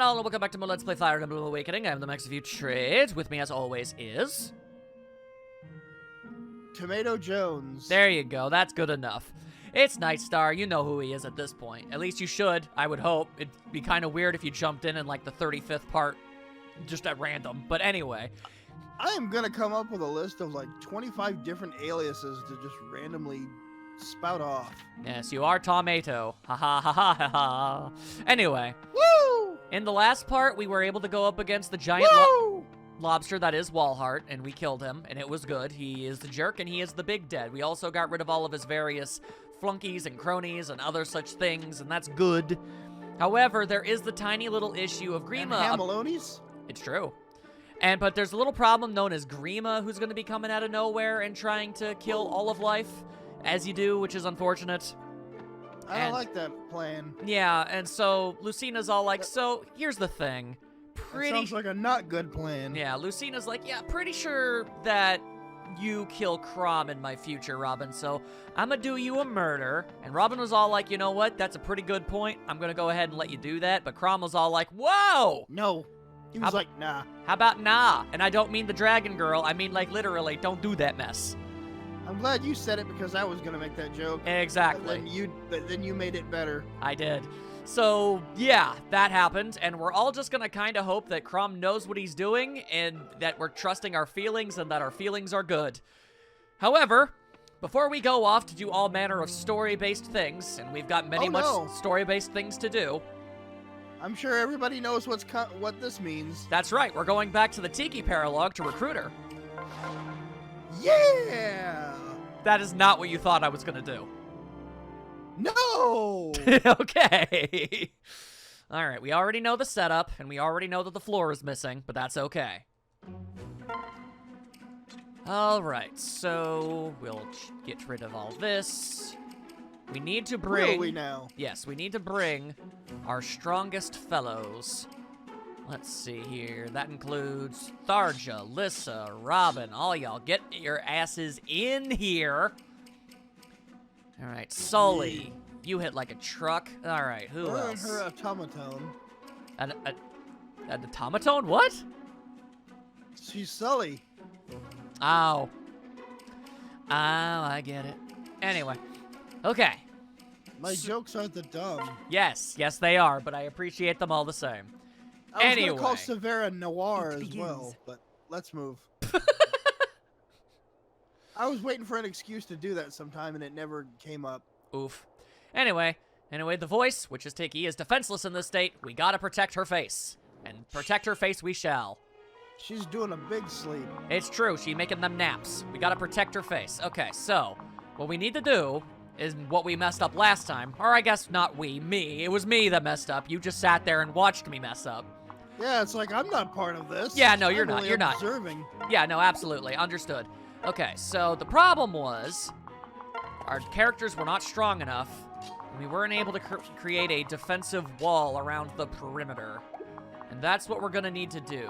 all, and welcome back to more Let's Play Fire Emblem Awakening. I am the Max of You Trades. With me, as always, is... Tomato Jones. There you go, that's good enough. It's Nightstar, you know who he is at this point. At least you should, I would hope. It'd be kind of weird if you jumped in like the 35th part, just at random. But anyway. I am gonna come up with a list of like 25 different aliases to just randomly spout off. Yes, you are Tomato. Ha ha ha ha ha ha. Anyway. Woo! In the last part, we were able to go up against the giant lobster that is Walhart, and we killed him, and it was good. He is the jerk, and he is the big dead. We also got rid of all of his various flunkies and cronies and other such things, and that's good. However, there is the tiny little issue of Grima. And Hamalones? It's true. But there's a little problem known as Grima, who's going to be coming out of nowhere and trying to kill all of life, as you do, which is unfortunate. I don't like that plan. Yeah, and so Lucina's all like, so here's the thing. It sounds like a not good plan. Yeah, Lucina's like, yeah, pretty sure that you kill Crom in my future, Robin, so I'm gonna do you a murder. And Robin was all like, you know what, that's a pretty good point. I'm gonna go ahead and let you do that. But Crom was all like, whoa! No. He was like, nah. How about nah? And I don't mean the dragon girl, I mean like literally, don't do that mess. I'm glad you said it because I was gonna make that joke. Exactly. But then you made it better. I did. So, yeah, that happened, and we're all just gonna kind of hope that Crom knows what he's doing, and that we're trusting our feelings, and that our feelings are good. However, before we go off to do all manner of story-based things, and we've got many story-based things to do. I'm sure everybody knows what this means. That's right, we're going back to the Tiki Paralogue to recruit her. Yeah! That is not what you thought I was gonna do. No! Okay. All right, we already know the setup, and we already know that the floor is missing, but that's okay. All right, so we'll get rid of all this. We need to bring... Will we now? Yes, we need to bring our strongest fellows. Let's see here. That includes Tharja, Lissa, Robin, all y'all. Get your asses in here. All right, Sully, you hit like a truck. All right, who else? Her automaton. An automaton? What? She's Sully. Oh. Oh, I get it. Anyway, okay. My jokes aren't the dumb. Yes, they are, but I appreciate them all the same. I was gonna call Severa Noir as well, but let's move. I was waiting for an excuse to do that sometime, and it never came up. Oof. Anyway, the voice, which is Tiki, is defenseless in this state. We gotta protect her face. And protect her face we shall. She's doing a big sleep. It's true, she's making them naps. We gotta protect her face. Okay, so, what we need to do is what we messed up last time. Or I guess not we, me. It was me that messed up. You just sat there and watched me mess up. Yeah, it's like, I'm not part of this. Yeah, no, you're I'm not. only You're not. Observing. Yeah, no, absolutely. Understood. Okay, so the problem was our characters were not strong enough, and we weren't able to create a defensive wall around the perimeter. And that's what we're gonna need to do.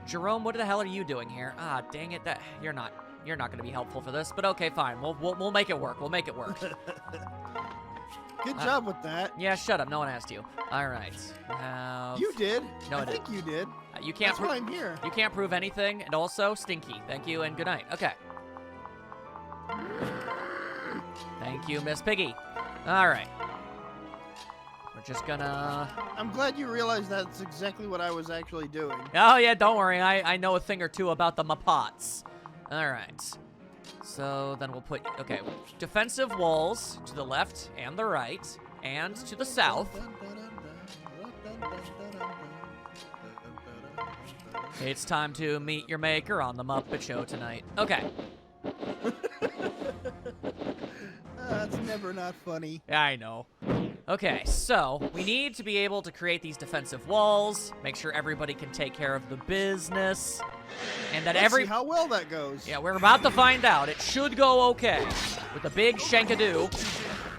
Jerome, what the hell are you doing here? Ah, dang it, you're not gonna be helpful for this, but okay, fine. We'll make it work. We'll make it work. Good job with that. Yeah, shut up. No one asked you. All right. You did. No, I think you did. You can't. That's why I'm here. You can't prove anything, and also stinky. Thank you and good night. Okay. Thank you, Miss Piggy. All right. We're just gonna... I'm glad you realized that's exactly what I was actually doing. Oh, yeah, don't worry. I know a thing or two about the Mapots. All right. So then we'll put... Okay, defensive walls to the left and the right and to the south. It's time to meet your maker on the Muppet Show tonight. Okay. That's never not funny. Yeah, I know. Okay, so we need to be able to create these defensive walls, make sure everybody can take care of the business, and that Let's see how well that goes. Yeah, we're about to find out. It should go okay with a big shankadoo.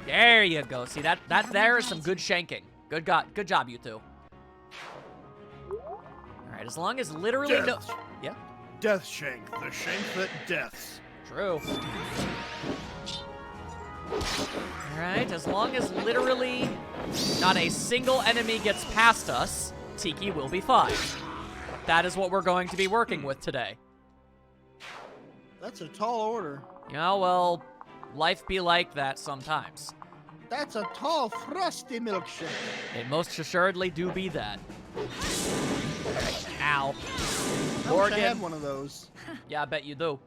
There you go. See that there is some good shanking. Good job, you two. All right, as long as literally yeah. Death shank, the shank that deaths. True. Alright, as long as literally not a single enemy gets past us, Tiki will be fine. That is what we're going to be working with today. That's a tall order. Yeah, well, life be like that sometimes. That's a tall, frosty milkshake. It most assuredly do be that. Ow. I wish I Morgan. had one of those. Yeah, I bet you do.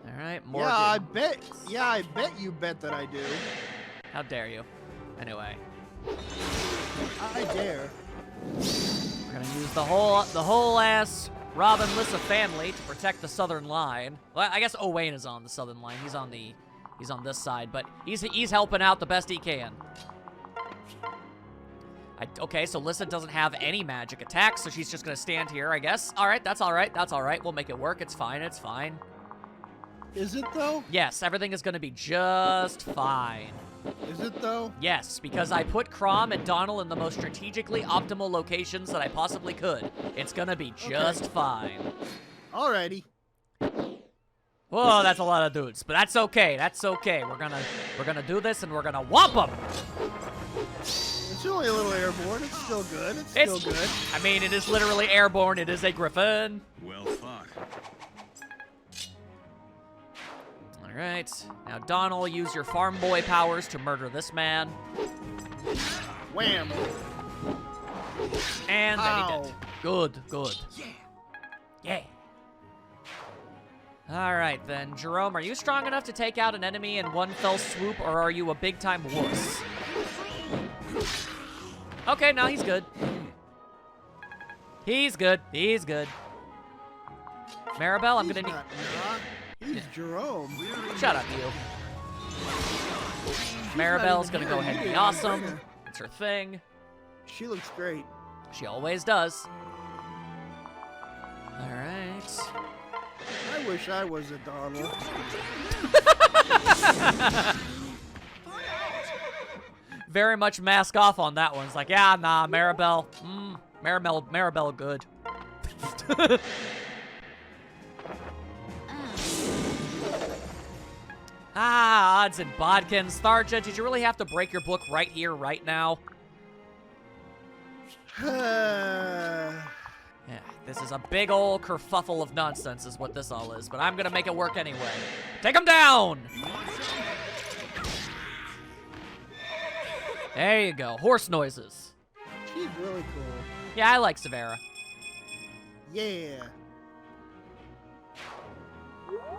All right, Morgan. Yeah, I bet you bet that I do. How dare you? Anyway, I dare. we're gonna use the whole ass Robin Lissa family to protect the southern line. Well, I guess Owain is on the southern line. He's on this side, but he's helping out the best he can. Okay, so Lissa doesn't have any magic attacks, so she's just gonna stand here, I guess. All right, that's all right. That's all right. We'll make it work. It's fine. It's fine. Is it though? Yes, everything is gonna be just fine. Is it though? Yes, because I put Crom and Donald in the most strategically optimal locations that I possibly could. It's gonna be just fine. Alrighty. Whoa, that's a lot of dudes, but that's okay. That's okay. We're gonna do this, and we're gonna whomp them. It's only a little airborne. It's still good. It's still good. I mean, it is literally airborne. It is a griffin. Well fought. All right. Now, Donald, use your farm boy powers to murder this man. Wham. And then he Ow. did. Good, good. Yeah. All right, then. Jerome, are you strong enough to take out an enemy in one fell swoop, or are you a big-time wuss? Okay, no, he's good. He's good. He's good. Maribel, I'm gonna need... He's Jerome. Shut up, you. Maribel's gonna go ahead and be awesome. It's her thing. She looks great. She always does. All right. I wish I was a Donald. Very much mask off on that one. It's like, yeah, nah, Maribel. Maribel good. Odds and bodkins. Tharja, did you really have to break your book right here, right now? Yeah, this is a big old kerfuffle of nonsense is what this all is, but I'm gonna make it work anyway. Take him down! There you go, horse noises. She's really cool. Yeah, I like Severa. Yeah.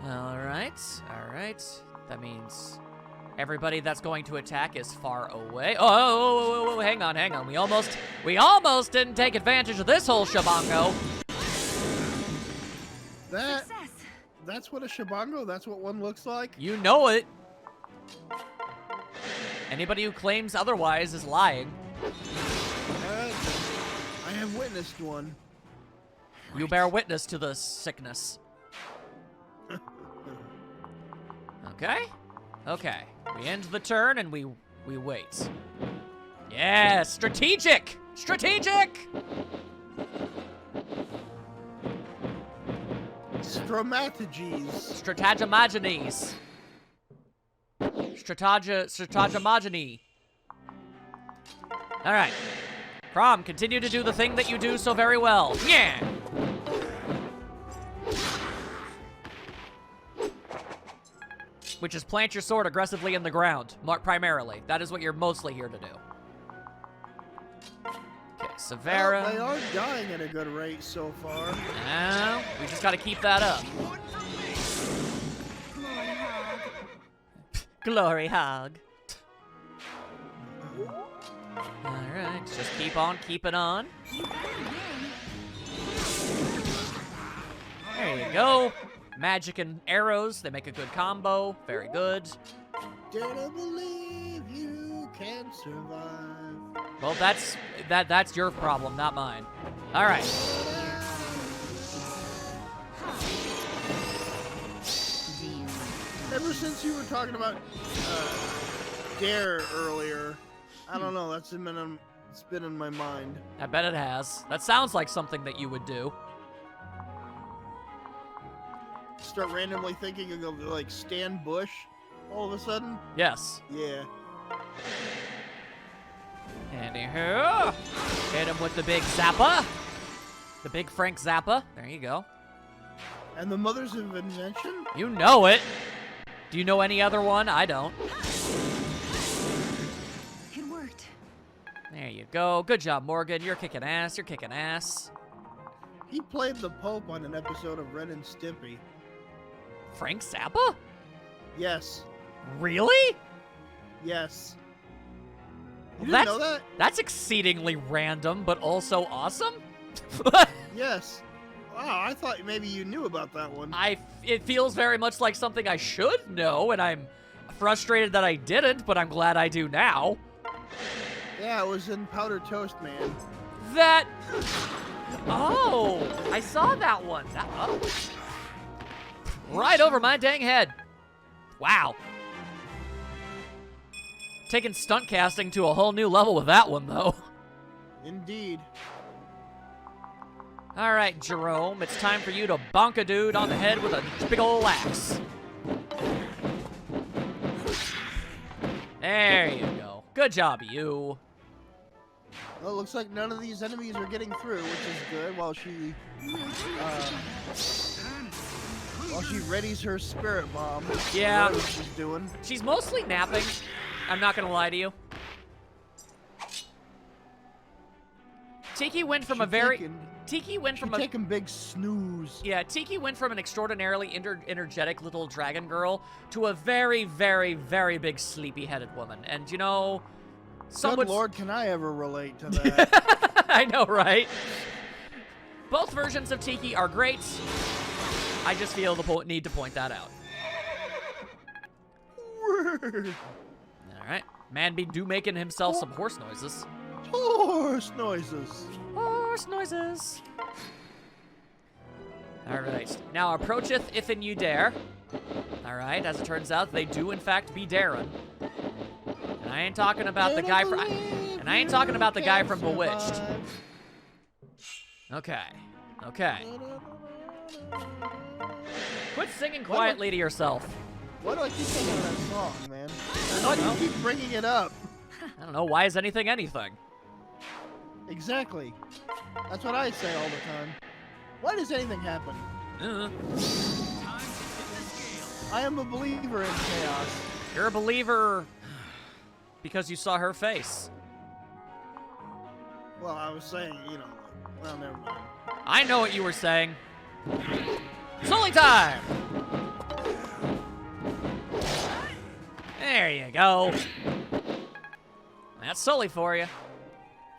All right. That means everybody that's going to attack is far away. Oh, hang on. We almost didn't take advantage of this whole shabango. That's what a shabango, that's what one looks like? You know it. Anybody who claims otherwise is lying. I have witnessed one. You bear witness to the sickness. Okay. We end the turn and we wait. Yeah, strategic! Strategies. Strategimaginy. All right. Crom, continue to do the thing that you do so very well. Yeah! Which is plant your sword aggressively in the ground, primarily. That is what you're mostly here to do. Okay, Severa. Well, they are dying at a good rate so far. Now, we just gotta keep that up. Glory hog. Alright, just keep on keeping on. There you go. Magic and arrows, they make a good combo. Very good. Dare to believe you can survive. Well, that's your problem, not mine. All right. Ever since you were talking about Dare earlier, I don't know, it's been in my mind. I bet it has. That sounds like something that you would do. Start randomly thinking of like Stan Bush all of a sudden. Yes. Yeah. Anywho, hit him with the big Zappa. The big Frank Zappa. There you go. And the mothers of invention? You know it. Do you know any other one? I don't. It worked. There you go. Good job, Morgan. You're kicking ass. You're kicking ass. He played the Pope on an episode of Ren and Stimpy. Frank Zappa? Yes. Really? Yes. You Well, didn't know that? That's exceedingly random, but also awesome. Yes. Wow, I thought maybe you knew about that one. It feels very much like something I should know, and I'm frustrated that I didn't, but I'm glad I do now. Yeah, it was in Powder Toast Man. That... Oh, I saw that one. Right over my dang head. Wow. Taking stunt casting to a whole new level with that one, though. Indeed. All right, Jerome, it's time for you to bonk a dude on the head with a big ol' axe. There you go. Good job, you. Well, it looks like none of these enemies are getting through, which is good, while she readies her spirit bomb. Yeah. Whatever she's doing. She's mostly napping. I'm not gonna lie to you. Tiki went from taking big snooze. Yeah, Tiki went from an extraordinarily energetic little dragon girl to a very, very, very big sleepy-headed woman. And, you know, Good Lord, can I ever relate to that? I know, right? Both versions of Tiki are great. I just feel the need to point that out. Word. All right. Man be making himself some horse noises. Horse noises. Horse noises. All right. Now approacheth if and you dare. All right. As it turns out, they do in fact be daring. And I ain't talking about the guy from. And I ain't talking about the guy from Bewitched. Okay. Okay. Quit singing quietly to yourself. Why do I keep singing that song, man? I don't know. You keep bringing it up. I don't know. Why is anything anything? Exactly. That's what I say all the time. Why does anything happen? I am a believer in chaos. You're a believer because you saw her face. Well, I was saying, you know, well, never mind. I know what you were saying. Sully time! There you go. That's Sully for you.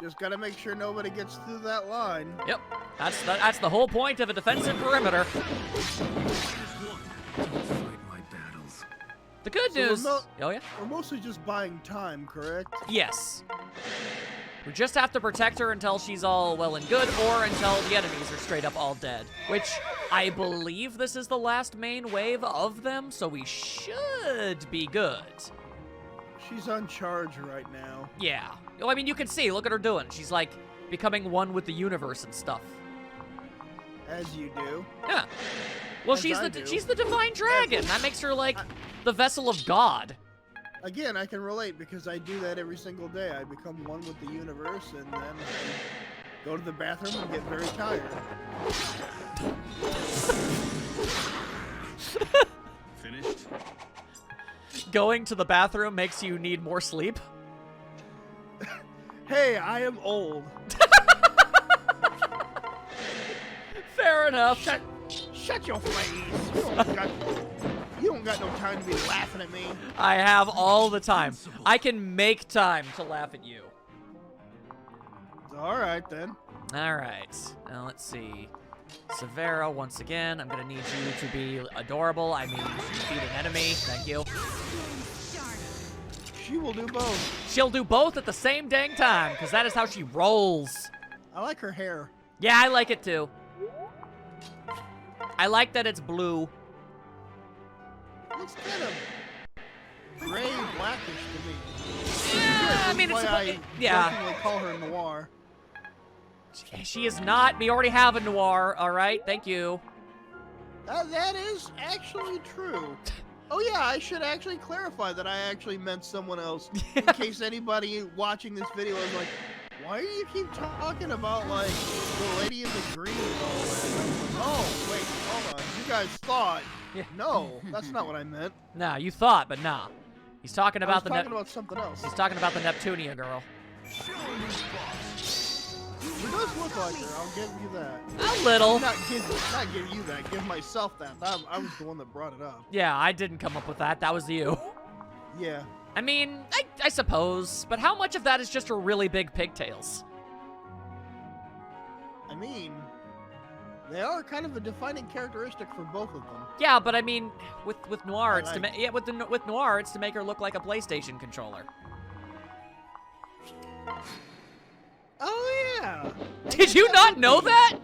Just gotta make sure nobody gets through that line. Yep. That's the whole point of a defensive perimeter. The good news... Oh, yeah? We're mostly just buying time, correct? Yes. We just have to protect her until she's all well and good, or until the enemies are straight up all dead. Which, I believe this is the last main wave of them, so we should be good. She's on charge right now. Yeah. Well, I mean, you can see, look at her doing. She's, like, becoming one with the universe and stuff. As you do. Yeah. Well, As she's the divine dragon. That makes her, like, the vessel of God. Again, I can relate because I do that every single day. I become one with the universe, and then I go to the bathroom and get very tired. Finished? Going to the bathroom makes you need more sleep. Hey, I am old. Fair enough. Shut your face. You don't got no time to be laughing at me. I have all the time. I can make time to laugh at you. All right, then. All right. Now, let's see. Severa, once again, I'm going to need you to be adorable. I mean, defeat an enemy. Thank you. She will do both. She'll do both at the same dang time, because that is how she rolls. I like her hair. Yeah, I like it too. I like that it's blue. Looks kind of gray, blackish to me. Yeah, I mean, yeah. jokingly call her noir. She is not. We already have a noir, all right? Thank you. That is actually true. Oh yeah, I should actually clarify that I actually meant someone else. In case anybody watching this video is like, why do you keep talking about, like, the lady in the green and all that? Oh, wait, hold on. You guys thought. Yeah. No, that's not what I meant. Nah, you thought, but nah. He's talking I about was talking about something else. He's talking about the Neptunia girl. She does look like her, I'll give you that. A little. Not give you that, give myself that. I was the one that brought it up. Yeah, I didn't come up with that. That was you. Yeah. I mean, I suppose, but how much of that is just her really big pigtails? I mean, they are kind of a defining characteristic for both of them. Yeah, but I mean, with Noir, I it's like- with Noir, it's to make her look like a PlayStation controller. Oh yeah. Did you not know that?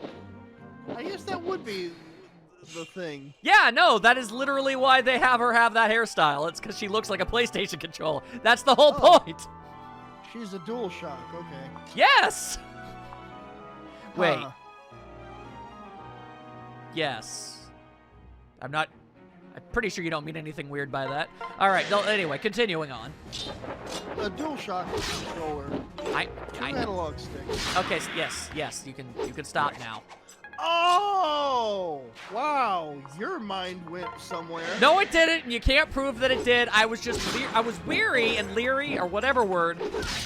I guess that would be the thing. Yeah, no, that is literally why they have her have that hairstyle. It's because she looks like a PlayStation controller. That's the whole Oh. point. She's a dual shock. Okay. Yes. Wait. Huh. Yes. I'm pretty sure you don't mean anything weird by that. All right. No, anyway, continuing on. A dual shock controller. I Two analog sticks. Okay. Yes. You can stop now. Oh! Wow, your mind went somewhere. No, it didn't. And you can't prove that it did. I was just I was weary and leery or whatever word.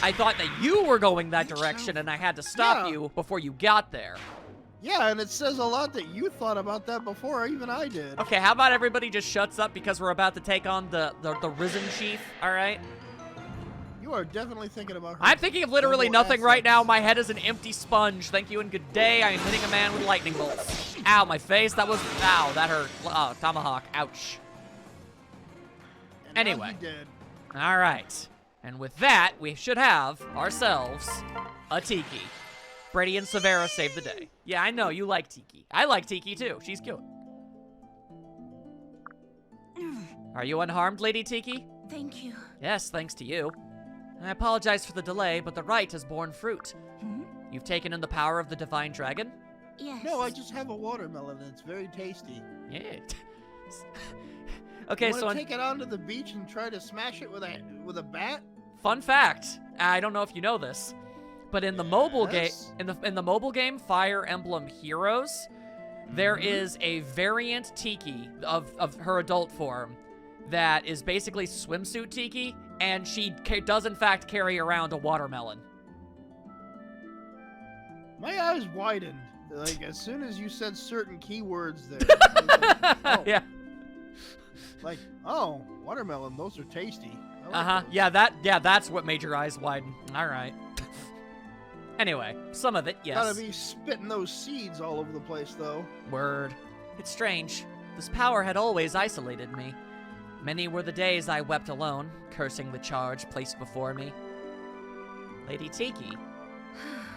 I thought that you were going that direction, and I had to stop Yeah. you before you got there. Yeah, and it says a lot that you thought about that before even I did. Okay, how about everybody just shuts up because we're about to take on the Risen Chief, all right? You are definitely thinking about her. I'm thinking of literally double nothing right assets. now. My head is an empty sponge. Thank you and good day. I am hitting a man with lightning bolts. Ow, my face. Ow, that hurt. Oh, tomahawk. Ouch. And now Anyway. he did. All right. And with that, we should have ourselves a Tiki. Brady and Severa save the day. Yeah, I know. You like Tiki. I like Tiki, too. She's cute. Are you unharmed, Lady Tiki? Thank you. Yes, thanks to you. I apologize for the delay, but the rite has borne fruit. Hmm? You've taken in the power of the divine dragon? Yes. No, I just have a watermelon. It's very tasty. Yeah. Okay, You so want to take it onto the beach and try to smash it with a bat? fun fact. I don't know if you know this, but in the mobile game, Yes. in the mobile game Fire Emblem Heroes, there Mhm. is a variant Tiki of her adult form that is basically swimsuit Tiki, and she does in fact carry around a watermelon. My eyes widened. Like, as soon as you said certain keywords there. I was like, oh. Yeah. Like, oh, watermelon, those are tasty. I like Uh-huh. those. Yeah, that's what made your eyes widen. All right. Anyway, some of it, yes. Gotta be spitting those seeds all over the place, though. Word. It's strange. This power had always isolated me. Many were the days I wept alone, cursing the charge placed before me. Lady Tiki.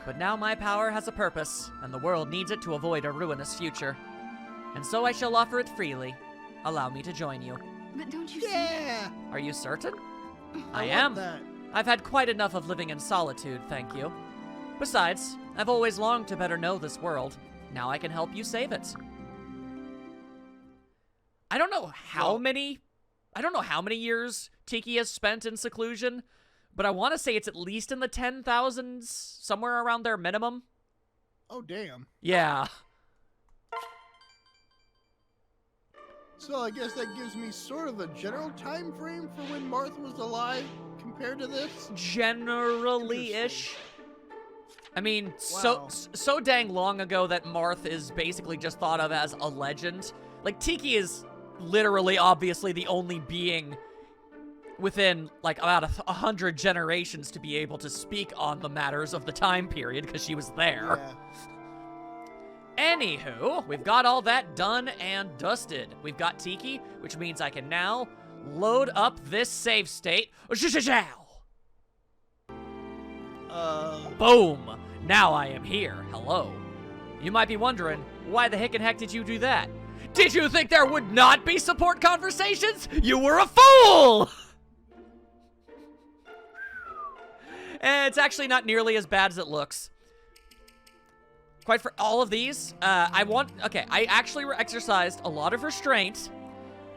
But now my power has a purpose, and the world needs it to avoid a ruinous future. And so I shall offer it freely. Allow me to join you. But don't you see? Yeah! Are you certain? I love am. that. I've had quite enough of living in solitude, thank you. Besides, I've always longed to better know this world. Now I can help you save it. I don't know how many years Tiki has spent in seclusion, but I want to say it's at least in the 10,000s, somewhere around there minimum. Oh, damn. Yeah. So I guess that gives me sort of a general time frame for when Martha was alive compared to this. Generally-ish. I mean, Wow. so dang long ago that Marth is basically just thought of as a legend. Like, Tiki is literally, obviously, the only being within, like, about 100 generations to be able to speak on the matters of the time period, because she was there. Yeah. Anywho, we've got all that done and dusted. We've got Tiki, which means I can now load up this save state. Boom! Now I am here. Hello. You might be wondering, why the heck did you do that? Did you think there would not be support conversations? You were a fool! It's actually not nearly as bad as it looks. Quite for all of these, I actually exercised a lot of restraint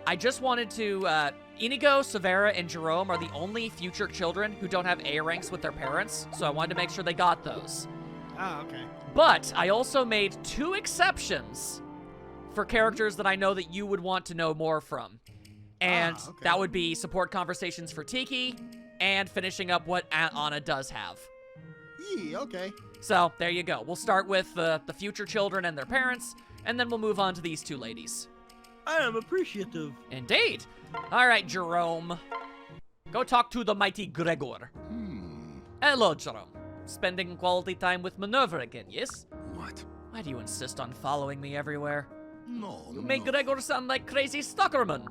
I just wanted to, Inigo, Severa, and Jerome are the only future children who don't have A ranks with their parents, so I wanted to make sure they got those. Ah, okay. But I also made 2 exceptions for characters that I know that you would want to know more from. And okay. that would be support conversations for Tiki and finishing up what Anna does have. Yee, okay. So, there you go. We'll start with the future children and their parents, and then we'll move on to these 2 ladies. I am appreciative. Indeed. All right, Jerome. Go talk to the mighty Gregor. Hello, Jerome. Spending quality time with Minerva again, yes? What? Why do you insist on following me everywhere? No, You make Gregor sound like crazy stalkerman.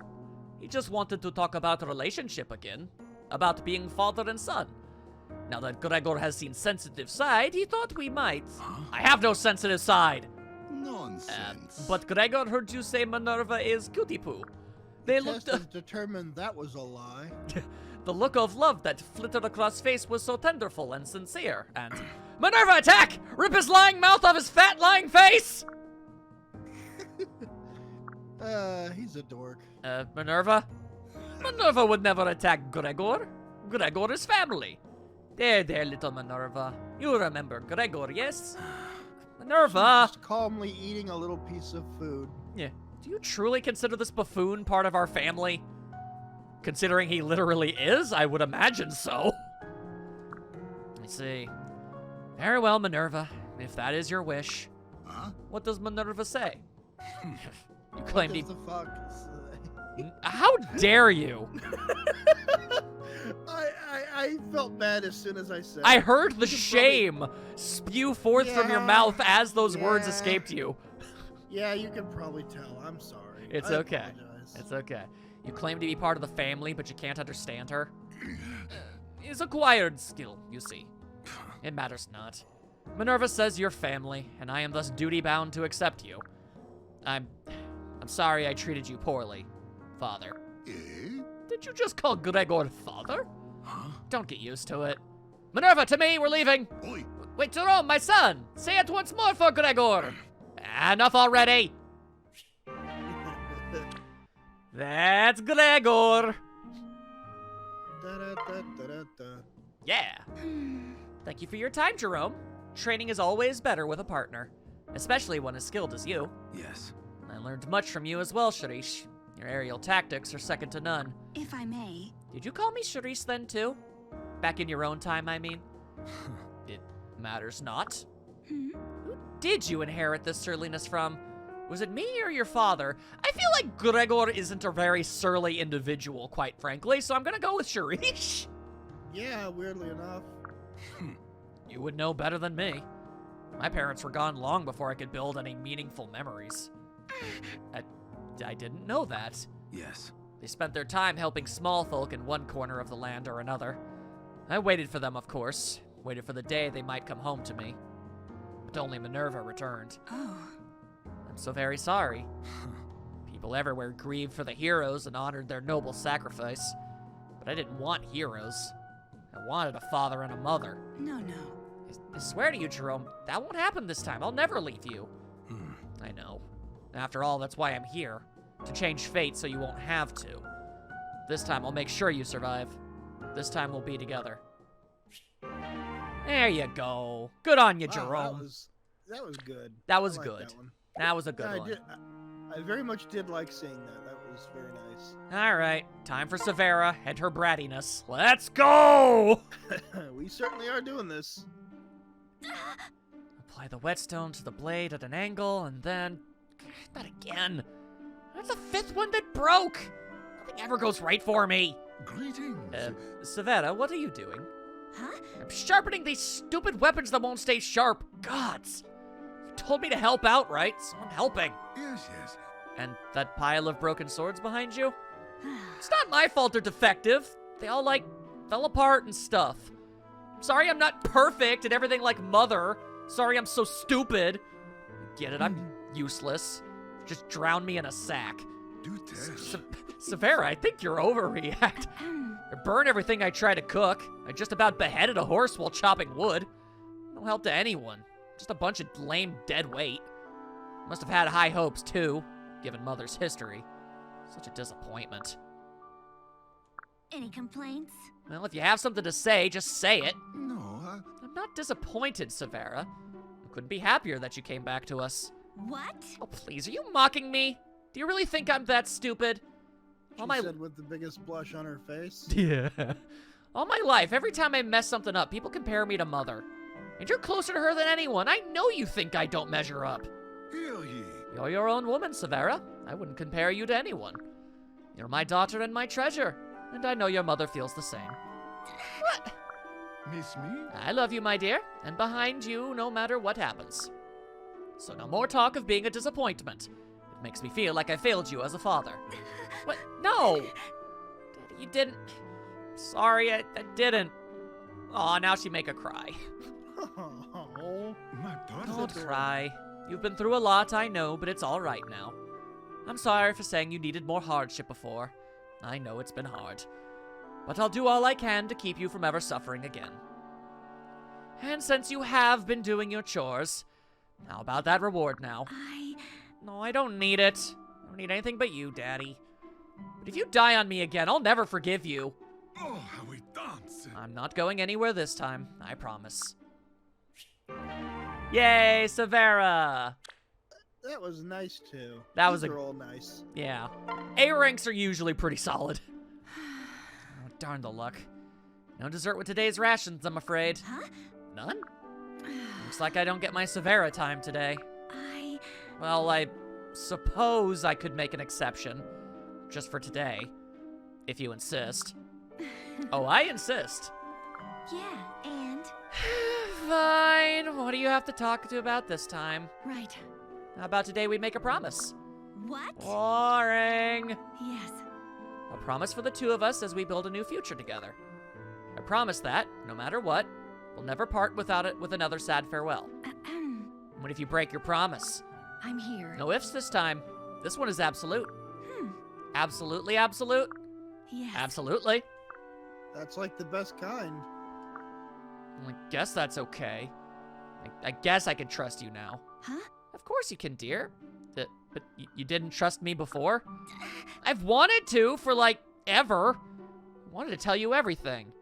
He just wanted to talk about a relationship again. About being father and son. Now that Gregor has seen sensitive side, he thought we might. Huh? I have no sensitive side. Nonsense. But Gregor heard you say Minerva is cutie poo. They Test looked. has determined that was a lie. The look of love that flitted across face was so tenderful and sincere. And Minerva, attack! Rip his lying mouth off his fat lying face. He's a dork. Minerva. Minerva would never attack Gregor. Gregor is family. There, little Minerva. You remember Gregor, yes? Minerva! Just calmly eating a little piece of food. Yeah. Do you truly consider this buffoon part of our family? Considering he literally is, I would imagine so. I see. Very well, Minerva. If that is your wish. Huh? What does Minerva say? You claim What to... does the fuck say? How dare you? I felt bad as soon as I said I it. heard the You could shame spew forth from your Yeah, mouth as those words yeah. escaped you. Yeah, you can probably tell. I'm sorry. It's I okay. apologize. It's okay. You claim to be part of the family, but you can't understand her. It's acquired skill, you see. It matters not. Minerva says you're family, and I am thus duty-bound to accept you. I'm sorry I treated you poorly, Father. Eh? Did you just call Gregor Father? Huh? Don't get used to it. Minerva, to me, we're leaving. Oi. Wait, Jerome, my son! Say it once more for Gregor! Enough already! That's Gregor! Da-da-da-da-da-da. Yeah. Thank you for your time, Jerome. Training is always better with a partner, especially one as skilled as you. Yes. I learned much from you as well, Sharish. Your aerial tactics are second to none. If I may. Did you call me Sharish then, too? Back in your own time, I mean? It matters not. Hmm? Who did you inherit this surliness from? Was it me or your father? I feel like Gregor isn't a very surly individual, quite frankly, so I'm gonna go with Sharish. Yeah, weirdly enough. You would know better than me. My parents were gone long before I could build any meaningful memories. I didn't know that. Yes. They spent their time helping small folk in one corner of the land or another. I waited for them, of course. Waited for the day they might come home to me. But only Minerva returned. Oh. I'm so very sorry. People everywhere grieved for the heroes and honored their noble sacrifice. But I didn't want heroes. I wanted a father and a mother. No. I swear to you, Jerome, that won't happen this time. I'll never leave you. Hmm. I know. After all, that's why I'm here. To change fate so you won't have to. This time, I'll make sure you survive. This time, we'll be together. There you go. Good on you, Wow, Jerome. that was good. That was I liked good. That one. That was a good Yeah, one. I very much did like seeing that. That was very nice. All right, time for Severa and her brattiness. Let's go! We certainly are doing this. Apply the whetstone to the blade at an angle, and then... Not again. That's the 5th one that broke! Nothing ever goes right for me. Greetings. Severa, what are you doing? Huh? I'm sharpening these stupid weapons that won't stay sharp. Gods. You told me to help out, right? So I'm helping. Yes. And that pile of broken swords behind you? It's not my fault they're defective. They all, fell apart and stuff. Sorry I'm not perfect and everything like Mother. Sorry I'm so stupid. Get it, I'm useless. Just drown me in a sack. Do tell. Severa, I think you're overreact. I burn everything I try to cook. I just about beheaded a horse while chopping wood. No help to anyone. Just a bunch of lame dead weight. Must have had high hopes, too, given Mother's history. Such a disappointment. Any complaints? Well, if you have something to say, just say it. No, I'm not disappointed, Severa. I couldn't be happier that you came back to us. What? Oh, please, are you mocking me? Do you really think I'm that stupid? She said with the biggest blush on her face. Yeah. All my life, every time I mess something up, people compare me to Mother. And you're closer to her than anyone. I know you think I don't measure up. hear ye. You're your own woman, Severa. I wouldn't compare you to anyone. You're my daughter and my treasure. And I know your mother feels the same. What? Miss me? I love you, my dear, and behind you no matter what happens. So no more talk of being a disappointment. It makes me feel like I failed you as a father. What? No! Daddy, you didn't. Sorry, I didn't. Aw, now she make her cry. Oh. My daughter. Don't cry. You've been through a lot, I know, but it's all right now. I'm sorry for saying you needed more hardship before. I know it's been hard. But I'll do all I can to keep you from ever suffering again. And since you have been doing your chores, how about that reward now? No, I don't need it. I don't need anything but you, Daddy. But if you die on me again, I'll never forgive you. Oh, how we dance. I'm not going anywhere this time, I promise. Yay, Severa! That was nice too. That was These a- are all nice. Yeah. A ranks are usually pretty solid. Oh, darn the luck. No dessert with today's rations, I'm afraid. Huh? None? Looks like I don't get my Severa time today. Well, I suppose I could make an exception. Just for today. If you insist. Oh, I insist. Yeah, and? Fine. What do you have to talk to about this time? Right. How about today we make a promise? What? Boring. Yes. A promise for the two of us as we build a new future together. I promise that, no matter what, we'll never part without it with another sad farewell. What if you break your promise? I'm here. No ifs this time. This one is absolute. Absolutely absolute? Yes. Absolutely. That's like the best kind. I guess that's okay. I guess I can trust you now. Huh? Of course you can, dear. But you didn't trust me before? I've wanted to for, like, ever. I wanted to tell you everything.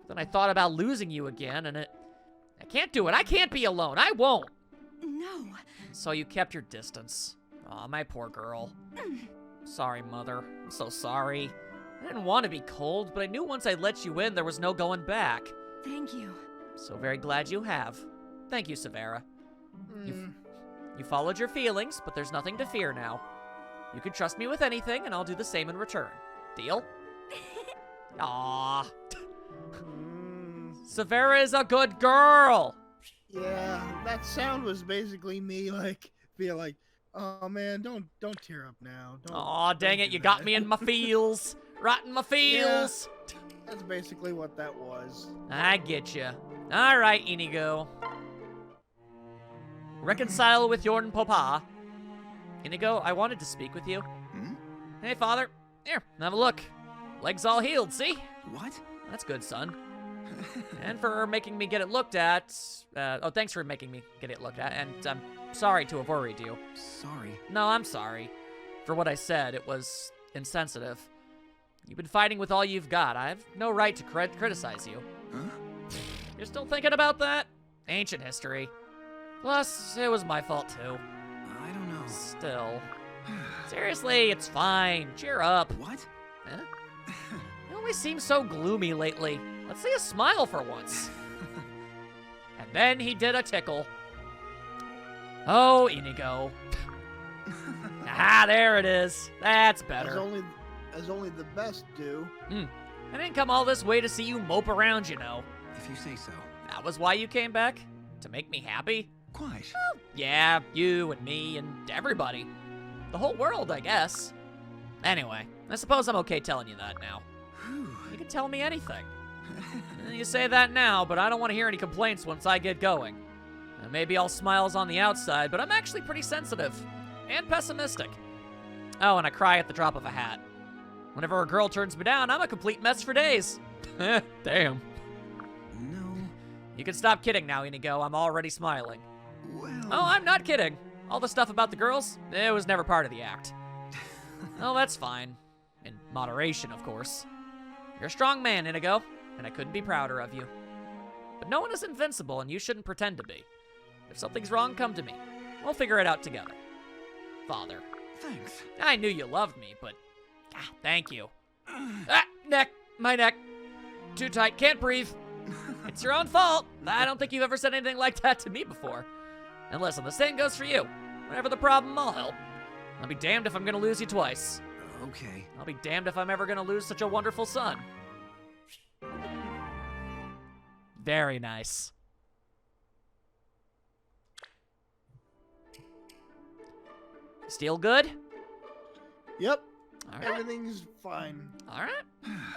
Then I thought about losing you again, and I can't do it. I can't be alone. I won't. No. So you kept your distance. Aw, my poor girl. Sorry, Mother. I'm so sorry. I didn't want to be cold, but I knew once I let you in, there was no going back. Thank you. So very glad you have. Thank you, Severa. Mm. You followed your feelings, but there's nothing to fear now. You can trust me with anything, and I'll do the same in return. Deal? Aww. Severa is a good girl! Yeah, that sound was basically me, like, being like, oh man, don't tear up now. Aw, dang don't it, do you got that." me in my feels. Right in my feels. That's basically what that was. I get you. All right, Inigo. Reconcile with your papa. Inigo, I wanted to speak with you. Hmm? Hey, Father. Here, have a look. Legs all healed, see? What? That's good, son. And for making me get it looked at. Oh, thanks for making me get it looked at. And I'm sorry to have worried you. Sorry. No, I'm sorry. For what I said, it was insensitive. You've been fighting with all you've got. I have no right to criticize you. Huh? You're still thinking about that? Ancient history. Plus, it was my fault too. I don't know. Still. Seriously, it's fine. Cheer up. What? Huh? You always seem so gloomy lately. Let's see a smile for once. And then he did a tickle. Oh, Inigo. Ah, there it is. That's better. As only the best do. I didn't come all this way to see you mope around, you know. If you say so. That was why you came back? To make me happy? Quite. Yeah, you and me and everybody. The whole world, I guess. Anyway, I suppose I'm okay telling you that now. Whew. You can tell me anything. You say that now, but I don't want to hear any complaints once I get going. Maybe all smiles on the outside, but I'm actually pretty sensitive. And pessimistic. Oh, and I cry at the drop of a hat. Whenever a girl turns me down, I'm a complete mess for days. Damn. No. You can stop kidding now, Inigo. I'm already smiling. Well. Oh, I'm not kidding. All the stuff about the girls, it was never part of the act. Oh, that's fine. In moderation, of course. You're a strong man, Inigo, and I couldn't be prouder of you. But no one is invincible, and you shouldn't pretend to be. If something's wrong, come to me. We'll figure it out together. Father. Thanks. I knew you loved me, but... thank you. Neck! My neck! Too tight, can't breathe. It's your own fault. I don't think you've ever said anything like that to me before. And listen, the same goes for you. Whatever the problem, I'll help. I'll be damned if I'm gonna lose you twice. Okay. I'll be damned if I'm ever gonna lose such a wonderful son. Very nice. Still good? Yep. All right. Everything's fine. All right.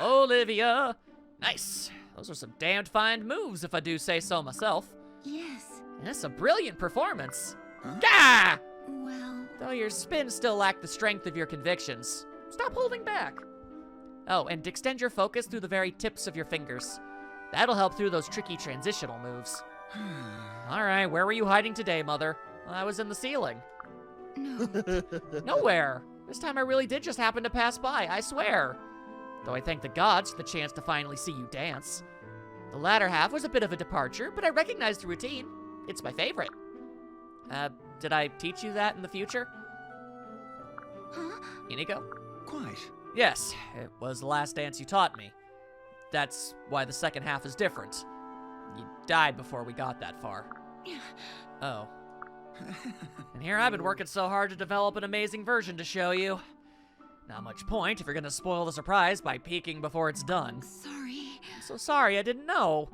Olivia. Nice. Those are some damned fine moves, if I do say so myself. Yes. And that's a brilliant performance. Huh? Gah! Well, Though your spins still lack the strength of your convictions. Stop holding back. Oh, and extend your focus through the very tips of your fingers. That'll help through those tricky transitional moves. All right, where were you hiding today, Mother? Well, I was in the ceiling. no. Nowhere. This time I really did just happen to pass by, I swear. Though I thank the gods for the chance to finally see you dance. The latter half was a bit of a departure, but I recognized the routine. It's my favorite. Did I teach you that in the future? Huh? Inigo? Quite. Yes, it was the last dance you taught me. That's why the second half is different. You died before we got that far. Oh. And here I've been working so hard to develop an amazing version to show you. Not much point if you're gonna spoil the surprise by peeking before it's done. Sorry. I'm so sorry, I didn't know.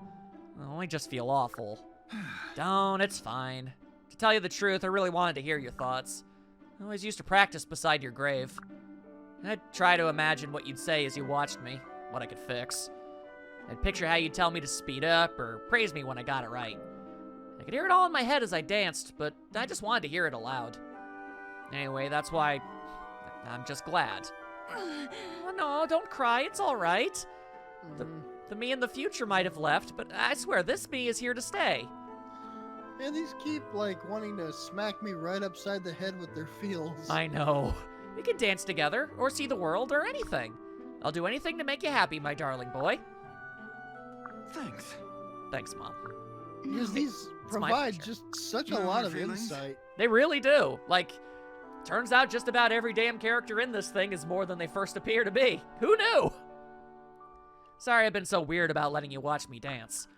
Oh, I just feel awful. Don't, it's fine. To tell you the truth, I really wanted to hear your thoughts. I always used to practice beside your grave. I'd try to imagine what you'd say as you watched me, what I could fix. I'd picture how you'd tell me to speed up or praise me when I got it right. I could hear it all in my head as I danced, but I just wanted to hear it aloud. Anyway, that's why I'm just glad. Oh, no, don't cry, it's all right. The me in the future might have left, but I swear this me is here to stay. And these keep, like, wanting to smack me right upside the head with their feels. I know. We can dance together, or see the world, or anything. I'll do anything to make you happy, my darling boy. Thanks. Thanks, Mom. Because these my provide pleasure. just such a No lot hard of feelings? insight. They really do. Like, turns out just about every damn character in this thing is more than they first appear to be. Who knew? Sorry I've been so weird about letting you watch me dance.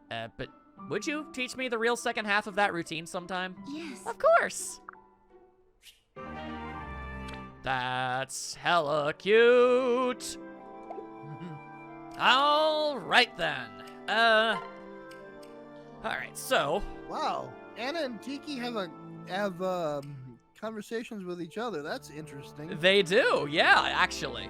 But would you teach me the real second half of that routine sometime? Yes. Of course. That's hella cute. All right then. All right, so Wow, Anna and Tiki have conversations with each other. That's interesting. they do, yeah, actually.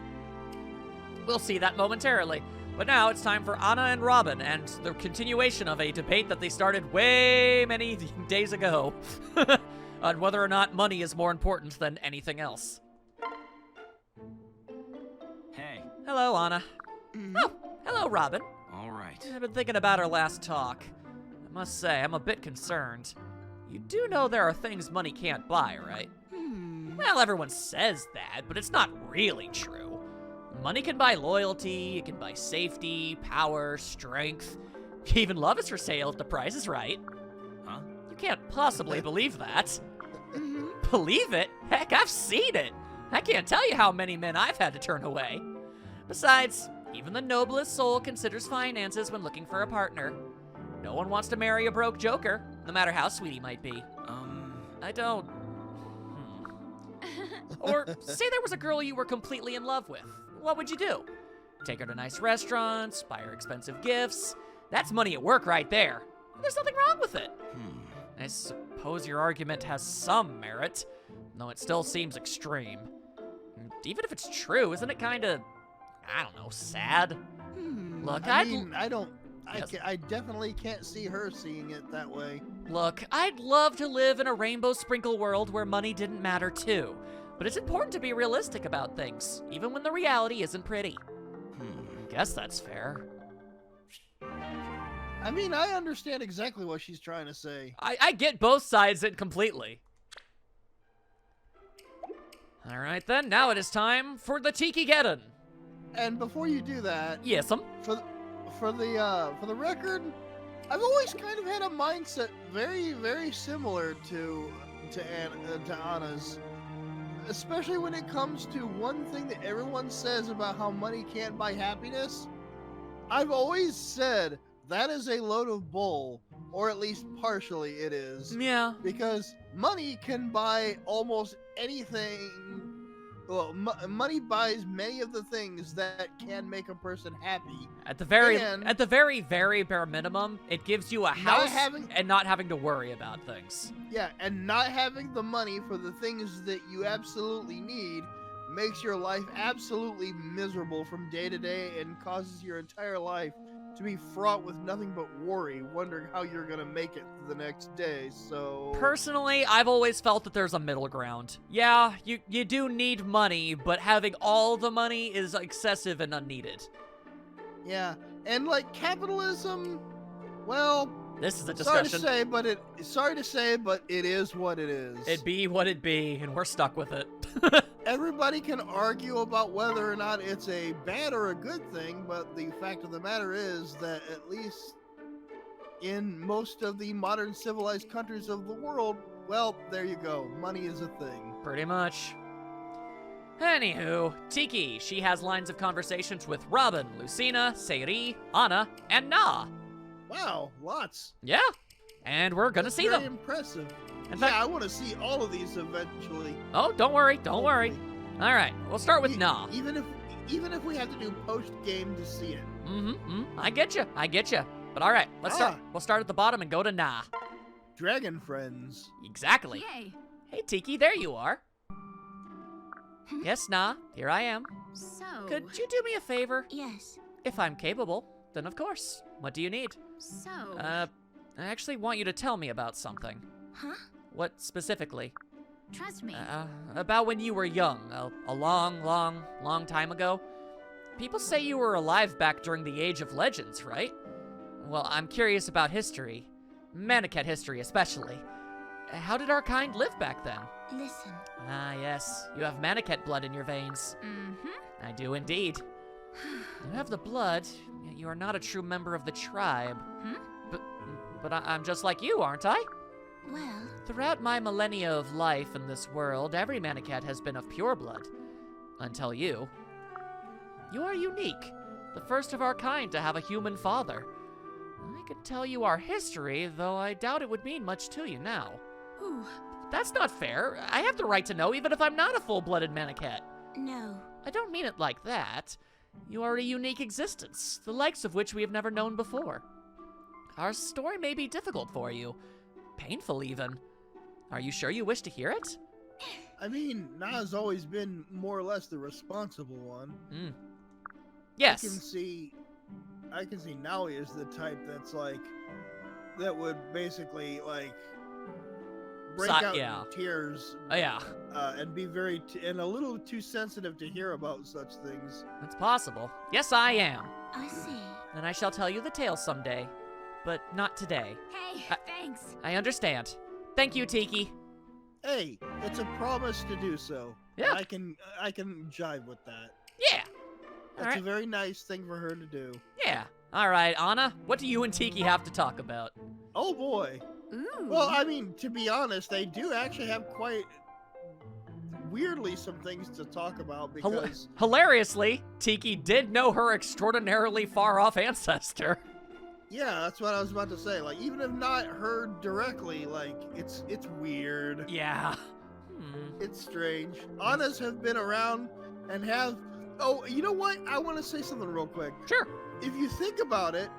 We'll see that momentarily. But now it's time for Anna and Robin and the continuation of a debate that they started way many days ago on whether or not money is more important than anything else. Hey. Hello, Anna. Oh, hello, Robin. All right. I've been thinking about our last talk. I must say, I'm a bit concerned. You do know there are things money can't buy, right? Well, everyone says that, but it's not really true. Money can buy loyalty, it can buy safety, power, strength. Even love is for sale if the price is right. Huh? You can't possibly believe that. Believe it? Heck, I've seen it. I can't tell you how many men I've had to turn away. Besides, even the noblest soul considers finances when looking for a partner. No one wants to marry a broke joker, no matter how sweet he might be. I don't... Or say there was a girl you were completely in love with. What would you do? Take her to nice restaurants, buy her expensive gifts. That's money at work right there. There's nothing wrong with it. I suppose your argument has some merit, though it still seems extreme. Even if it's true, isn't it kind of, I don't know, sad? Look, I I'd mean, Yes. I definitely can't see her seeing it that way. Look, I'd love to live in a rainbow sprinkle world where money didn't matter too. But it's important to be realistic about things, even when the reality isn't pretty. Guess that's fair. I mean, I understand exactly what she's trying to say. I get both sides completely. All right, then. Now it is time for the Tiki-geddon. And before you do that, Yes'm. for the record, I've always kind of had a mindset very, very similar to Anna's, especially when it comes to one thing that everyone says about how money can't buy happiness. I've always said that is a load of bull, or at least partially it is. Yeah. Because money can buy almost anything. Well, money buys many of the things that can make a person happy. At the very, And- very bare minimum, it gives you a house and not having to worry about things. Yeah, and not having the money for the things that you absolutely need makes your life absolutely miserable from day to day and causes your entire life to be fraught with nothing but worry, wondering how you're gonna make it the next day. So Personally, I've always felt that there's a middle ground. Yeah, you do need money, but having all the money is excessive and unneeded. yeah, and like capitalism, well, This is a sorry discussion. to say, but it is what it is. It be what it be, and we're stuck with it. Everybody can argue about whether or not it's a bad or a good thing, but the fact of the matter is that at least in most of the modern civilized countries of the world, well, there you go. Money is a thing. Pretty much. Anywho, Tiki, she has lines of conversations with Robin, Lucina, Seiri, Anna, and Na. Wow, lots. Yeah, and we're gonna see Very them. impressive. In Yeah, fact, I want to see all of these eventually. oh, don't worry. All right, we'll start with E- Na. Even if we have to do post game to see it. I get you. But all right, let's start. We'll start at the bottom and go to Na. Dragon friends. Exactly. Yay. Hey, Tiki, there you are. Yes, Na, here I am. So. Could you do me a favor? Yes. If I'm capable, then of course. What do you need? So. I actually want you to tell me about something. Huh? What specifically? Trust me. About when you were young, a long time ago. People say you were alive back during the Age of Legends, right? Well, I'm curious about history. Manicat history, especially. How did our kind live back then? Listen. Ah, yes. You have Manicat blood in your veins. Mm-hmm. I do indeed. You have the blood, yet you are not a true member of the tribe. But I'm just like you, aren't I? Well. Throughout my millennia of life in this world, every Manicat has been of pure blood. Until you. You are unique. The first of our kind to have a human father. I could tell you our history, though I doubt it would mean much to you now. Ooh. That's not fair. I have the right to know even if I'm not a full-blooded Manicat. No. I don't mean it like that. You are a unique existence, the likes of which we have never known before. Our story may be difficult for you. Painful, even. Are you sure you wish to hear it? I mean, Na's always been more or less the responsible one. Yes. I can see Naui is the type that's like, that would basically like break out yeah. in tears Oh, yeah. and be and a little too sensitive to hear about such things. It's possible. Yes, I am. I see. And I shall tell you the tale someday. But not today. Hey, thanks. I understand. Thank you, Tiki. Hey, it's a promise to do so. Yeah. I can jive with that. Yeah. That's Alright. a very nice thing for her to do. Yeah. All right, Anna, what do you and Tiki have to talk about? Oh boy. Ooh. Well, I mean, to be honest, they do actually have quite weirdly some things to talk about because Hilariously, Tiki did know her extraordinarily far-off ancestor. yeah, that's what I was about to say. Like, even if not her directly, like it's weird. Yeah. It's strange. Annas have been around and have. Oh, you know what? I want to say something real quick. Sure. If you think about it,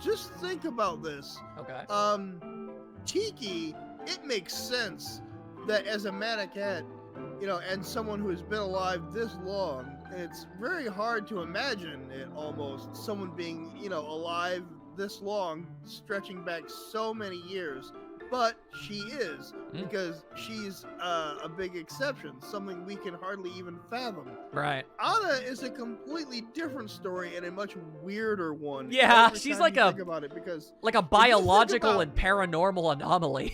just think about this. Okay. Tiki, it makes sense that as a Manicat, and someone who has been alive this long, it's very hard to imagine it almost, someone being, alive this long, stretching back so many years. But she is, because she's a big exception, something we can hardly even fathom. Right. Anna is a completely different story and a much weirder one. Yeah, every she's time like you a- think about it, because Like a biological about- and paranormal anomaly.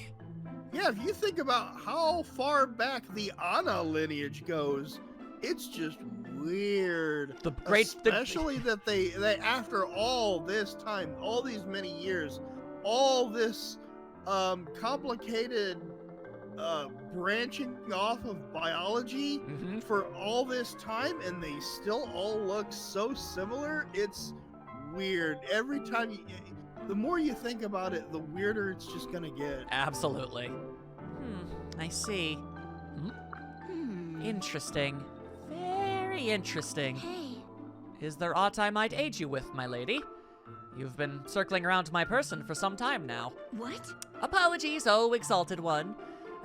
Yeah, if you think about how far back the Anna lineage goes, it's just weird. Especially that they after all this time, all these many years, all this complicated branching off of biology for all this time, and they still all look so similar. It's weird. Every time the more you think about it, the weirder it's just gonna get. Absolutely. I see. Interesting. Very interesting. Hey, Is there aught I might aid you with, my lady? You've been circling around my person for some time now. what? Apologies, oh exalted one.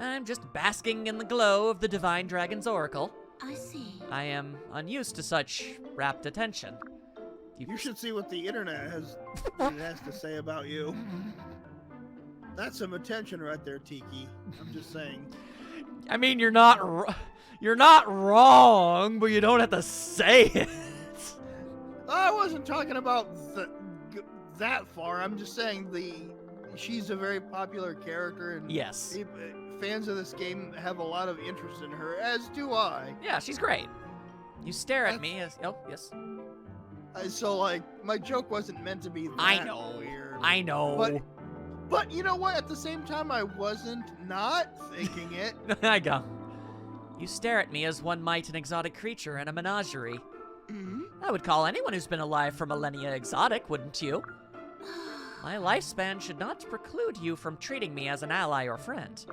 I'm just basking in the glow of the Divine Dragon's Oracle. I see. I am unused to such rapt attention. You should see what the internet has to say about you. That's some attention right there, Tiki. I'm just saying. I mean, you're not wrong, but you don't have to say it. I wasn't talking about that far. I'm just saying she's a very popular character, and Yes. fans of this game have a lot of interest in her, as do I. Yeah, she's great. You stare at me as... Oh, yes. So, like, my joke wasn't meant to be that I know. weird. I know. But you know what? At the same time, I wasn't not thinking it. I go. You stare at me as one might an exotic creature in a menagerie. I would call anyone who's been alive for millennia exotic, wouldn't you? My lifespan should not preclude you from treating me as an ally or friend.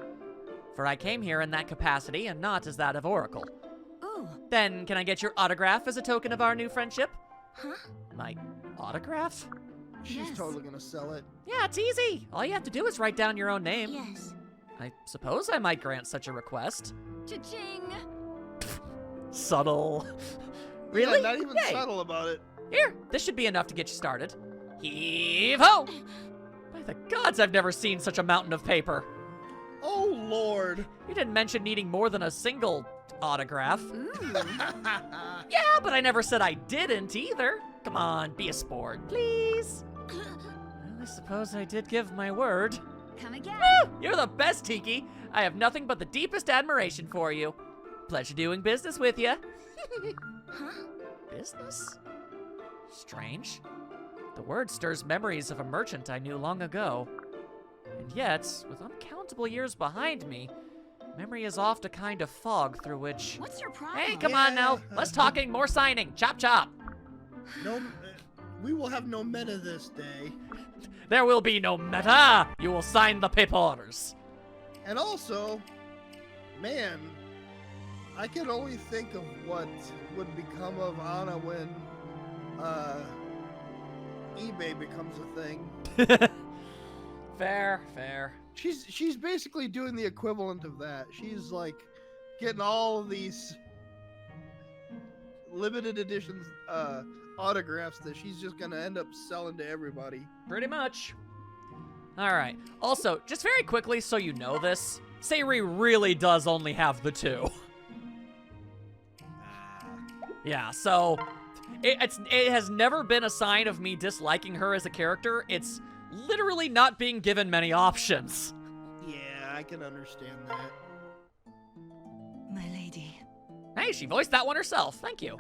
For I came here in that capacity and not as that of Oracle. Ooh, Then, can I get your autograph as a token of our new friendship? huh? My autograph? She's Yes. totally gonna sell it. Yeah, it's easy. All you have to do is write down your own name. Yes. I suppose I might grant such a request. Cha-ching! Subtle. Really? Yeah, not even Yay. subtle about it. Here, this should be enough to get you started. Heave-ho! By the gods, I've never seen such a mountain of paper. Oh, Lord. You didn't mention needing more than a single autograph. Ooh. Yeah, but I never said I didn't either. Come on, be a sport, please. Well, I suppose I did give my word. Come again. Woo! You're the best, Tiki. I have nothing but the deepest admiration for you. Pleasure doing business with you. Huh? Business? Strange. The word stirs memories of a merchant I knew long ago. And yet, with uncountable years behind me, memory is oft a kind of fog through which... What's your problem? Hey, come on now. Less talking, more signing. Chop, chop. No, we will have no meta this day. There will be no meta. You will sign the papers. And also, man, I can only think of what would become of Anna when eBay becomes a thing. Fair, fair. She's basically doing the equivalent of that. She's like getting all of these limited editions autographs that she's just gonna end up selling to everybody. Pretty much. All right. Also, just very quickly, so you know this, Sayuri really does only have the two. Yeah, so it has never been a sign of me disliking her as a character. It's literally not being given many options. Yeah, I can understand that. My lady. Hey, she voiced that one herself. Thank you.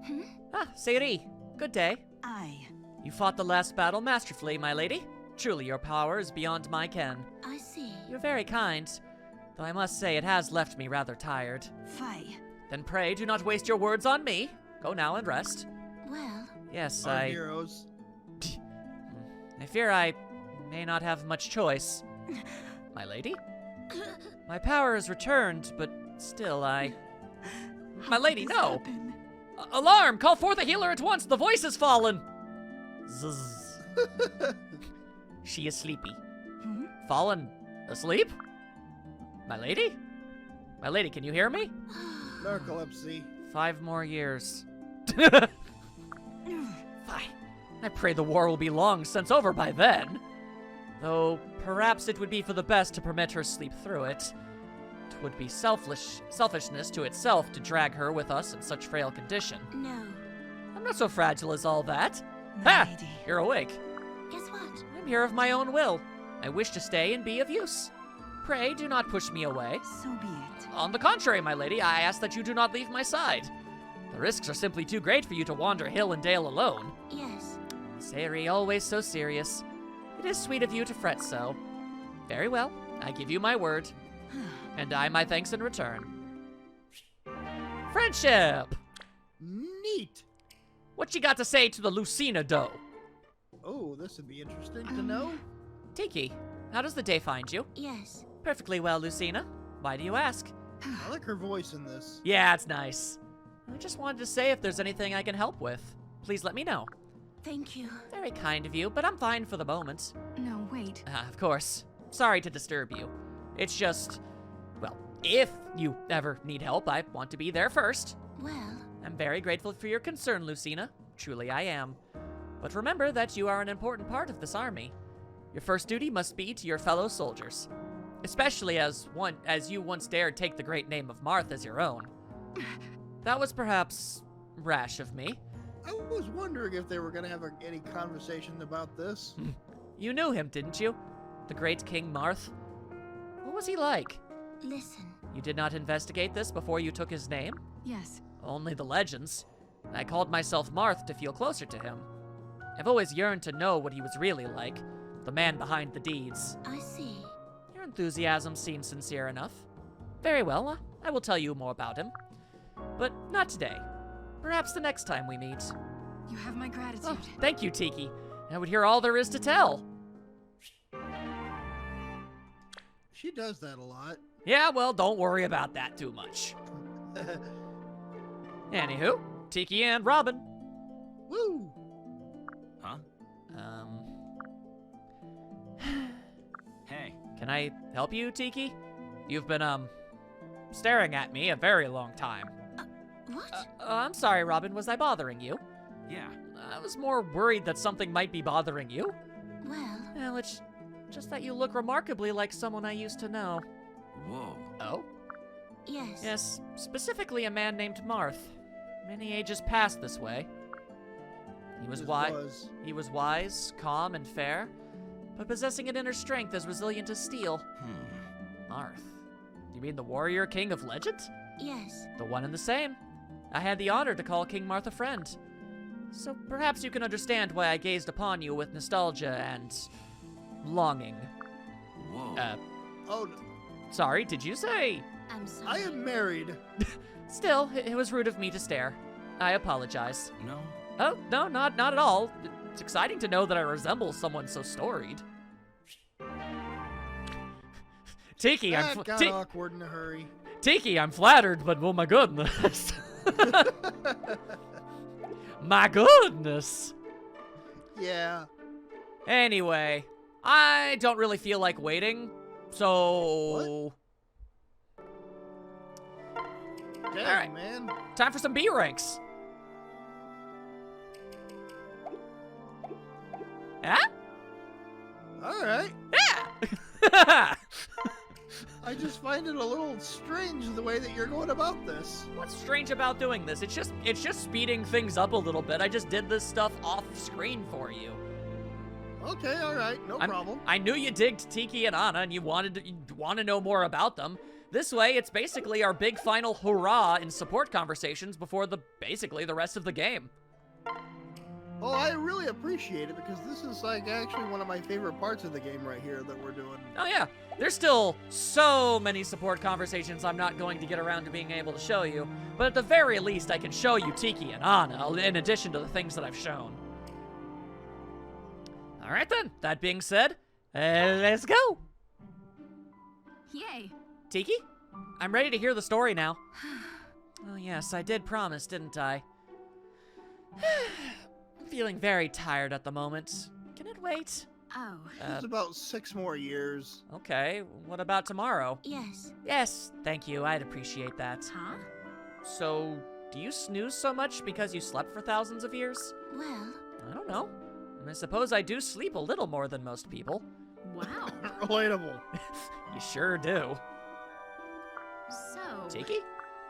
Hmm? Ah, Sayuri, good day. I. You fought the last battle masterfully, my lady. Truly, your power is beyond my ken. I see. You're very kind, though I must say it has left me rather tired. Fie. Then pray do not waste your words on me. Go now and rest. Well, Yes, Our heroes. I fear I may not have much choice. My lady? My power is returned, but still My lady, This no! happened. Alarm! Call forth a healer at once! The voice has fallen! Zzz. She is sleepy. Hmm? Fallen asleep? My lady? My lady, can you hear me? Narcolepsy. 5 more years. Fine. I pray the war will be long since over by then. Though perhaps it would be for the best to permit her sleep through it. It would be selfishness to itself to drag her with us in such frail condition. no. I'm not so fragile as all that. My Ha! lady. You're awake. Guess what? I'm here of my own will. I wish to stay and be of use. Pray do not push me away. So be it. On the contrary, my lady, I ask that you do not leave my side. The risks are simply too great for you to wander hill and dale alone. Yes. Sari, always so serious. It is sweet of you to fret so. Very well, I give you my word. And I my thanks in return. Friendship! Neat. What you got to say to the Lucina doe? Oh, this would be interesting to know. Tiki, how does the day find you? Yes. Perfectly well, Lucina. Why do you ask? I like her voice in this. Yeah, it's nice. I just wanted to say if there's anything I can help with. Please let me know. Thank you. Very kind of you, but I'm fine for the moment. No, wait. Of course. Sorry to disturb you. It's just, well, if you ever need help, I want to be there first. Well, I'm very grateful for your concern, Lucina. Truly I am. But remember that you are an important part of this army. Your first duty must be to your fellow soldiers. Especially as you once dared take the great name of Marth as your own. That was perhaps rash of me. I was wondering if they were going to have any conversation about this. You knew him, didn't you? The great King Marth? What was he like? listen. You did not investigate this before you took his name? Yes. Only the legends. I called myself Marth to feel closer to him. I've always yearned to know what he was really like, the man behind the deeds. I see. Your enthusiasm seems sincere enough. Very well, I will tell you more about him. But not today. Perhaps the next time we meet. You have my gratitude. Oh, thank you, Tiki. I would hear all there is to tell. She does that a lot. Yeah, well, don't worry about that too much. Anywho, Tiki and Robin. Woo! Huh? Hey. Can I help you, Tiki? You've been, staring at me a very long time. What? I'm sorry, Robin, was I bothering you? Yeah. I was more worried that something might be bothering you. Well, It's just that you look remarkably like someone I used to know. Whoa. Oh? yes. Yes, specifically a man named Marth. Many ages passed this way. He was He was wise, calm, and fair, but possessing an inner strength as resilient as steel. Marth. You mean the warrior king of legend? Yes. The one and the same. I had the honor to call King Marth a friend. So perhaps you can understand why I gazed upon you with nostalgia and longing. Whoa. Oh, Sorry, did you say? I'm sorry. I am married. Still, it was rude of me to stare. I apologize. No. Oh, no, not at all. It's exciting to know that I resemble someone so storied. Tiki, That got awkward in a hurry. Tiki, I'm flattered, but oh my goodness. My goodness. Yeah. Anyway, I don't really feel like waiting, so... Dang, Alright. man. Time for some B ranks. Huh? All right. Yeah! I just find it a little strange the way that you're going about this. What's strange about doing this? It's just speeding things up a little bit. I just did this stuff off screen for you. Okay, all right, no problem. I knew you digged Tiki and Anna and you want to know more about them. This way, it's basically our big final hurrah in support conversations before basically the rest of the game. Oh, I really appreciate it because this is like actually one of my favorite parts of the game right here that we're doing. Oh yeah, there's still so many support conversations I'm not going to get around to being able to show you, but at the very least I can show you Tiki and Anna in addition to the things that I've shown. Alright then, that being said, let's go! Yay. Tiki, I'm ready to hear the story now. Oh yes, I did promise, didn't I? I'm feeling very tired at the moment. Can it wait? Oh. It's about 6 more years. Okay, what about tomorrow? Yes. Yes, thank you, I'd appreciate that. Huh? So, do you snooze so much because you slept for thousands of years? Well, I don't know. I suppose I do sleep a little more than most people. Wow. Relatable. You sure do. So. Tiki?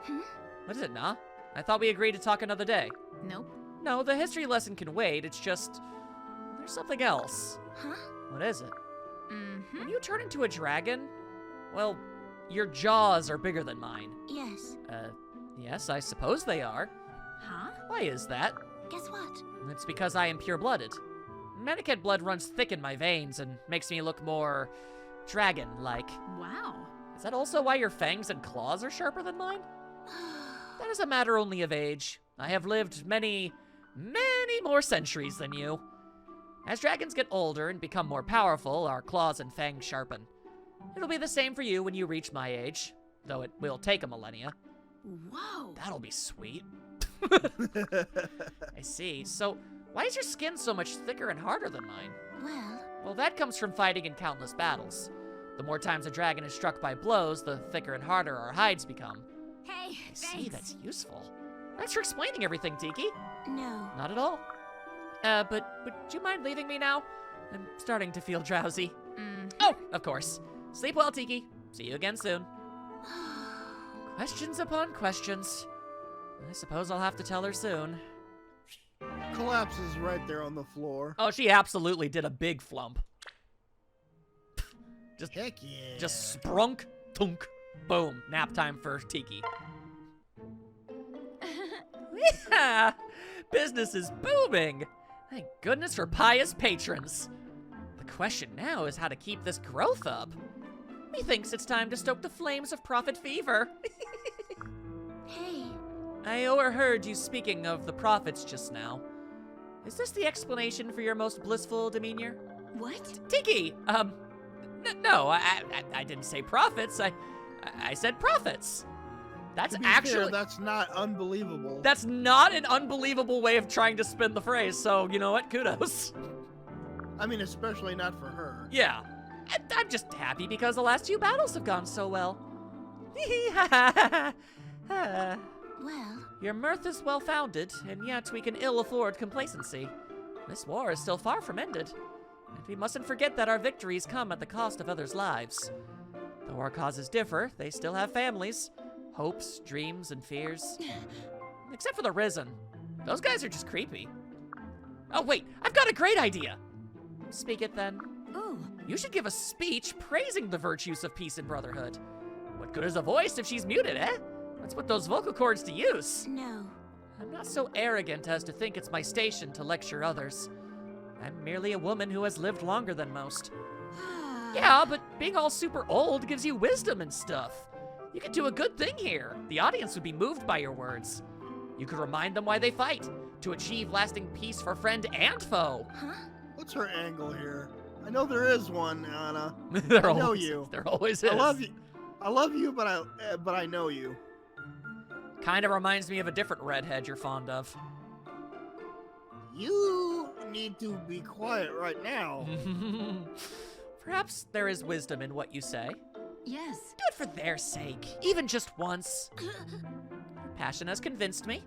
Hmm? What is it, nah? I thought we agreed to talk another day. Nope. No, the history lesson can wait, it's just... There's something else. huh? What is it? Mm-hmm. When you turn into a dragon, Well, your jaws are bigger than mine. Yes. Yes, I suppose they are. Huh? Why is that? Guess what? It's because I am pure-blooded. Medicaid blood runs thick in my veins and makes me look more dragon-like. Wow. Is that also why your fangs and claws are sharper than mine? That is a matter only of age. I have lived many, many more centuries than you. As dragons get older and become more powerful, our claws and fangs sharpen. It'll be the same for you when you reach my age, though it will take a millennia. Whoa. That'll be sweet. I see. So, why is your skin so much thicker and harder than mine? Well, That comes from fighting in countless battles. The more times a dragon is struck by blows, the thicker and harder our hides become. Hey, I see, thanks. that's useful. Thanks for explaining everything, Tiki. no. Not at all. But would you mind leaving me now? I'm starting to feel drowsy. Oh, of course. Sleep well, Tiki. See you again soon. Questions upon questions. I suppose I'll have to tell her soon. Collapses right there on the floor. Oh, she absolutely did a big flump. Heck yeah. Just sprunk, tunk, boom. Nap time for Tiki. Yeah, business is booming. Thank goodness for pious patrons. The question now is how to keep this growth up. Methinks it's time to stoke the flames of profit fever. Hey, I overheard you speaking of the prophets just now. Is this the explanation for your most blissful demeanor? what? Tiki, no, I didn't say prophets. I said prophets. That's To be actually fair, that's not unbelievable. that's not an unbelievable way of trying to spin the phrase. So you know what? Kudos. I mean, especially not for her. Yeah, I'm just happy because the last few battles have gone so well. Well, Your mirth is well-founded, and yet we can ill afford complacency. This war is still far from ended, and we mustn't forget that our victories come at the cost of others' lives. Though our causes differ, they still have families, hopes, dreams, and fears. Except for the Risen. Those guys are just creepy. Oh wait, I've got a great idea! Speak it then. ooh, You should give a speech praising the virtues of peace and brotherhood. What good is a voice if she's muted, eh? Let's put those vocal cords to use. no. I'm not so arrogant as to think it's my station to lecture others. I'm merely a woman who has lived longer than most. Yeah, but being all super old gives you wisdom and stuff. You could do a good thing here. The audience would be moved by your words. You could remind them why they fight, to achieve lasting peace for friend and foe. Huh? What's her angle here? I know there is one, Anna. There I know always you. is. There always is. I love you, but I know you. Kind of reminds me of a different redhead you're fond of. You need to be quiet right now. Perhaps there is wisdom in what you say. Yes. Do it for their sake, even just once. Your passion has convinced me.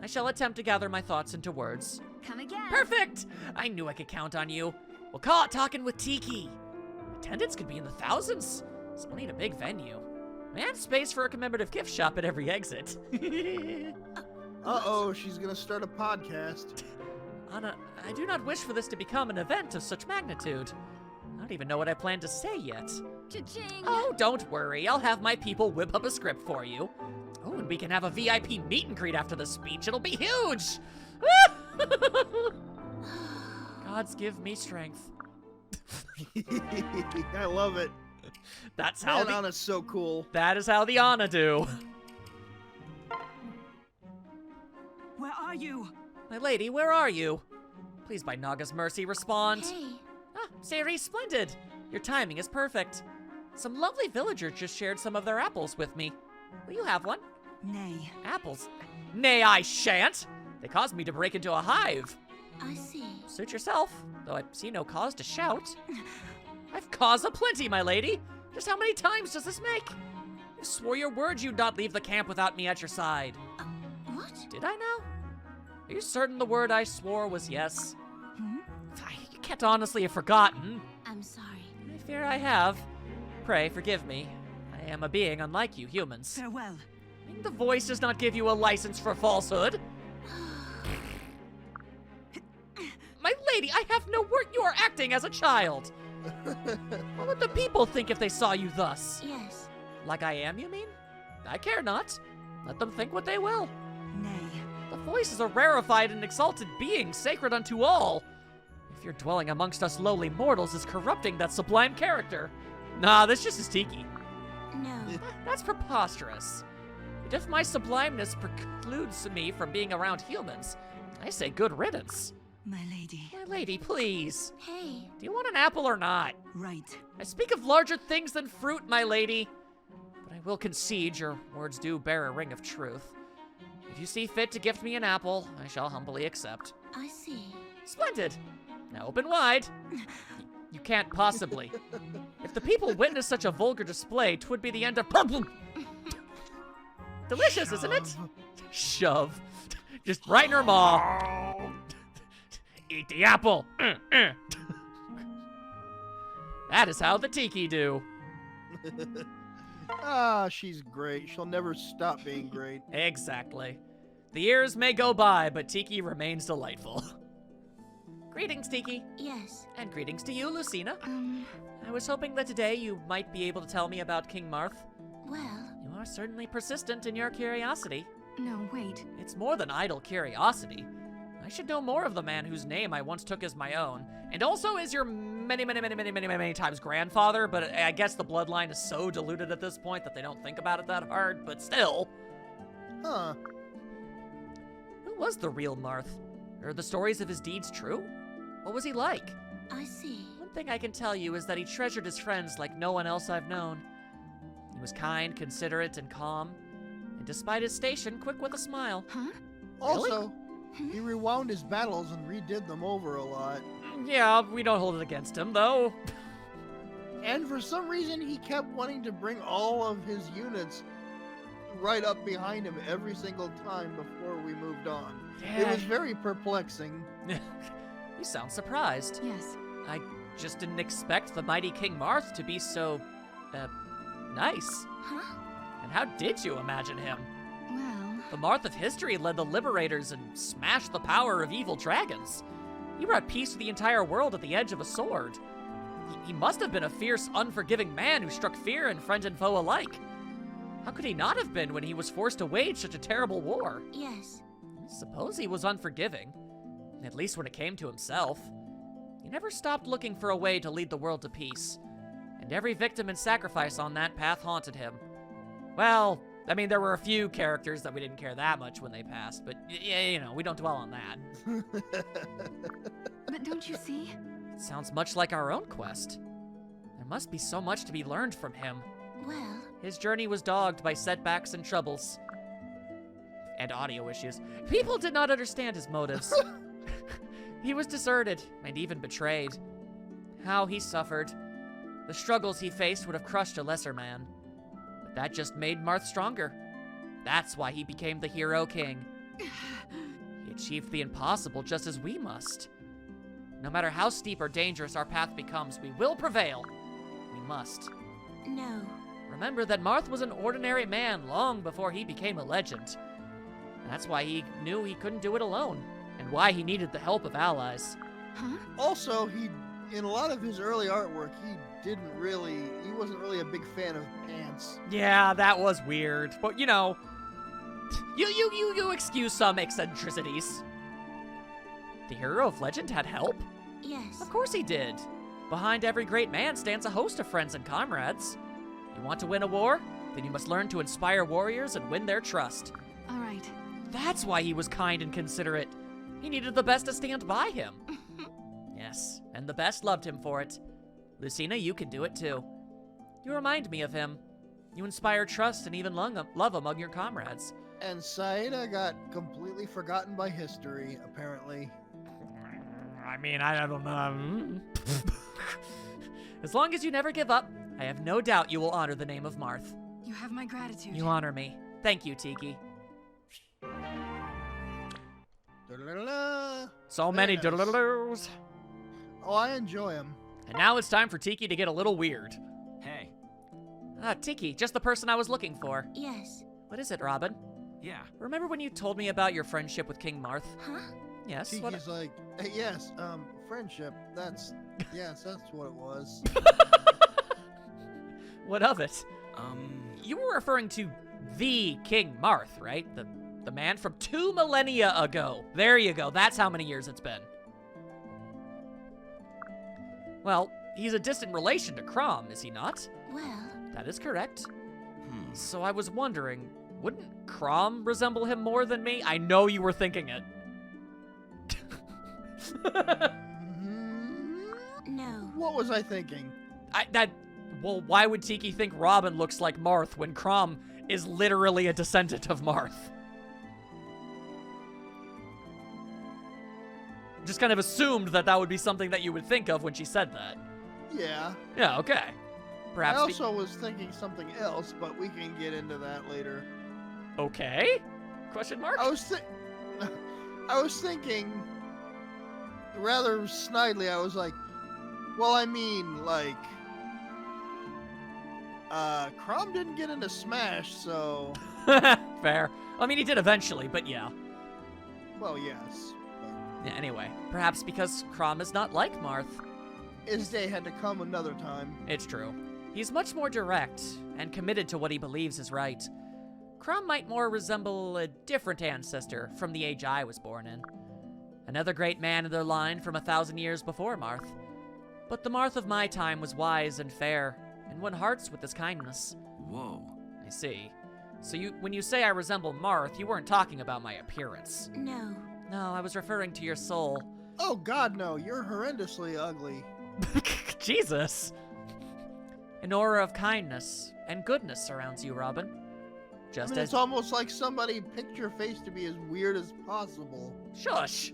I shall attempt to gather my thoughts into words. Come again. Perfect! I knew I could count on you. We'll call it Talking with Tiki. Attendance could be in the thousands. So we'll need a big venue. And space for a commemorative gift shop at every exit. Uh-oh, she's gonna start a podcast. Anna, I do not wish for this to become an event of such magnitude. I don't even know what I plan to say yet. Cha-ching. Oh, don't worry. I'll have my people whip up a script for you. Oh, and we can have a VIP meet and greet after the speech. It'll be huge! Gods give me strength. I love it. That's how Man, Anna's so cool. that is how the Anna do. Where are you? My lady, where are you? Please, by Naga's mercy, respond. Hey, Ah, Sari, splendid. Your timing is perfect. Some lovely villagers just shared some of their apples with me. Will you have one? Nay. Apples? Nay, I shan't. They caused me to break into a hive. I see. Suit yourself, though I see no cause to shout. I've cause aplenty, my lady. Just how many times does this make? You swore your word you'd not leave the camp without me at your side. What? Did I now? Are you certain the word I swore was yes? Hmm? You can't honestly have forgotten. I'm sorry. I fear I have. Pray forgive me. I am a being unlike you humans. Farewell. The voice does not give you a license for falsehood. My lady, I have no word. You are acting as a child. What would the people think if they saw you thus? Yes. Like I am, you mean? I care not. Let them think what they will. Nay. The voice is a rarefied and exalted being, sacred unto all. If your dwelling amongst us lowly mortals is corrupting that sublime character. Nah, this just is Tiki. No. That's preposterous. And if my sublimeness precludes me from being around humans, I say good riddance. My lady. My lady, please. Hey. Do you want an apple or not? Right. I speak of larger things than fruit, my lady. But I will concede your words do bear a ring of truth. If you see fit to gift me an apple, I shall humbly accept. I see. Splendid. Now open wide. You can't possibly. If the people witness such a vulgar display, 'twould be the end of Delicious, isn't it? Shove. Just right in her maw. Eat the apple. That is how the Tiki do. Ah, she's great. She'll never stop being great. Exactly. The years may go by, but Tiki remains delightful. Greetings, Tiki. Yes. And greetings to you, Lucina. I was hoping that today you might be able to tell me about King Marth. Well, You are certainly persistent in your curiosity. No, wait. It's more than idle curiosity. I should know more of the man whose name I once took as my own, and also is your many times grandfather, but I guess the bloodline is so diluted at this point that they don't think about it that hard, but still. Huh. Who was the real Marth? Are the stories of his deeds true? What was he like? I see. One thing I can tell you is that he treasured his friends like no one else I've known. He was kind, considerate, and calm, and despite his station, quick with a smile. Huh? Also, he rewound his battles and redid them over a lot. Yeah, we don't hold it against him, though. And for some reason, he kept wanting to bring all of his units right up behind him every single time before we moved on. It was very perplexing. You sound surprised. Yes. I just didn't expect the mighty King Marth to be so, nice. Huh? And how did you imagine him? Well, The Marth of history led the Liberators and smashed the power of evil dragons. He brought peace to the entire world at the edge of a sword. He must have been a fierce, unforgiving man who struck fear in friend and foe alike. How could he not have been when he was forced to wage such a terrible war? Yes. I suppose he was unforgiving, at least when it came to himself. He never stopped looking for a way to lead the world to peace, and every victim and sacrifice on that path haunted him. Well, I mean, there were a few characters that we didn't care that much when they passed, but yeah, we don't dwell on that. but don't you see? It sounds much like our own quest. There must be so much to be learned from him. Well, His journey was dogged by setbacks and troubles. And audio issues. People did not understand his motives. He was deserted and even betrayed. How he suffered. The struggles he faced would have crushed a lesser man. But that just made Marth stronger. That's why he became the hero king. He achieved the impossible just as we must. No matter how steep or dangerous our path becomes, we will prevail. We must. no. Remember that Marth was an ordinary man long before he became a legend. That's why he knew he couldn't do it alone, and why he needed the help of allies. Huh? Also, in a lot of his early artwork, he wasn't really a big fan of pants. Yeah, that was weird, but you excuse some eccentricities. The hero of legend had help? Yes. Of course he did. Behind every great man stands a host of friends and comrades. You want to win a war? Then you must learn to inspire warriors and win their trust. All right. That's why he was kind and considerate. He needed the best to stand by him. Yes, and the best loved him for it. Lucina, you can do it too. You remind me of him. You inspire trust and even love among your comrades. And Saida got completely forgotten by history, apparently. I mean, I don't know. As long as you never give up, I have no doubt you will honor the name of Marth. You have my gratitude. You honor me. Thank you, Tiki. Da-da-da-da. So many Very nice. doodle-doos. Oh, I enjoy him. And now it's time for Tiki to get a little weird. Hey. Tiki, just the person I was looking for. Yes. What is it, Robin? Yeah. Remember when you told me about your friendship with King Marth? Huh? Yes. What? Tiki's like, yes, friendship. Yes, that's what it was. What of it? Um, You were referring to the King Marth, right? The man from 2 millennia ago. There you go. That's how many years it's been. Well, he's a distant relation to Crom, is he not? Well, That is correct. hmm. So I was wondering, wouldn't Crom resemble him more than me? I know you were thinking it. no. What was I thinking? Well, why would Tiki think Robin looks like Marth when Crom is literally a descendant of Marth? Just kind of assumed that would be something that you would think of when she said that. Yeah. Yeah, okay. I Perhaps. also was thinking something else, but we can get into that later. Okay? Question mark? I was thinking, rather snidely, I was like, well, I mean, like, Crom didn't get into Smash, so, Fair. I mean, he did eventually, but yeah. well, yes. Yeah, anyway, perhaps because Crom is not like Marth. His day had to come another time. It's true. He's much more direct and committed to what he believes is right. Crom might more resemble a different ancestor from the age I was born in. Another great man in their line from 1,000 years before Marth. But the Marth of my time was wise and fair, and won hearts with his kindness. Whoa. I see. So when you say I resemble Marth, you weren't talking about my appearance. No. No, I was referring to your soul. Oh, God, no, you're horrendously ugly. Jesus! An aura of kindness and goodness surrounds you, Robin. I Just mean, as... it's almost like somebody picked your face to be as weird as possible. Shush!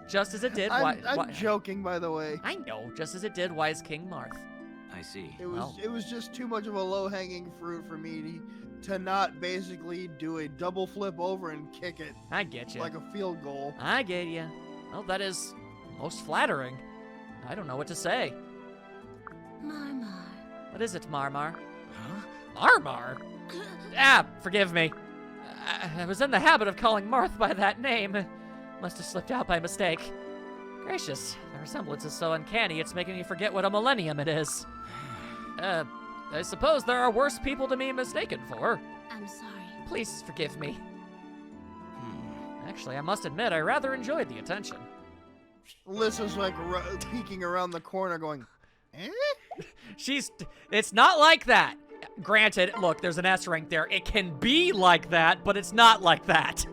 Just as it did... I'm joking, by the way. I know, just as it did wise King Marth. I see. It was just too much of a low-hanging fruit for me to not basically do a double flip over and kick it I get you. like a field goal. I get you. Well, that is most flattering. I don't know what to say. Marmar. What is it, Marmar? Huh? Marmar? Forgive me. I was in the habit of calling Marth by that name. Must have slipped out by mistake. Gracious, the resemblance is so uncanny it's making me forget what a millennium it is. I suppose there are worse people to be mistaken for. I'm sorry. Please forgive me. Hmm. Actually, I must admit, I rather enjoyed the attention. Alyssa's like peeking around the corner going, eh? It's not like that. Granted, look, there's an S rank there. It can be like that, but it's not like that.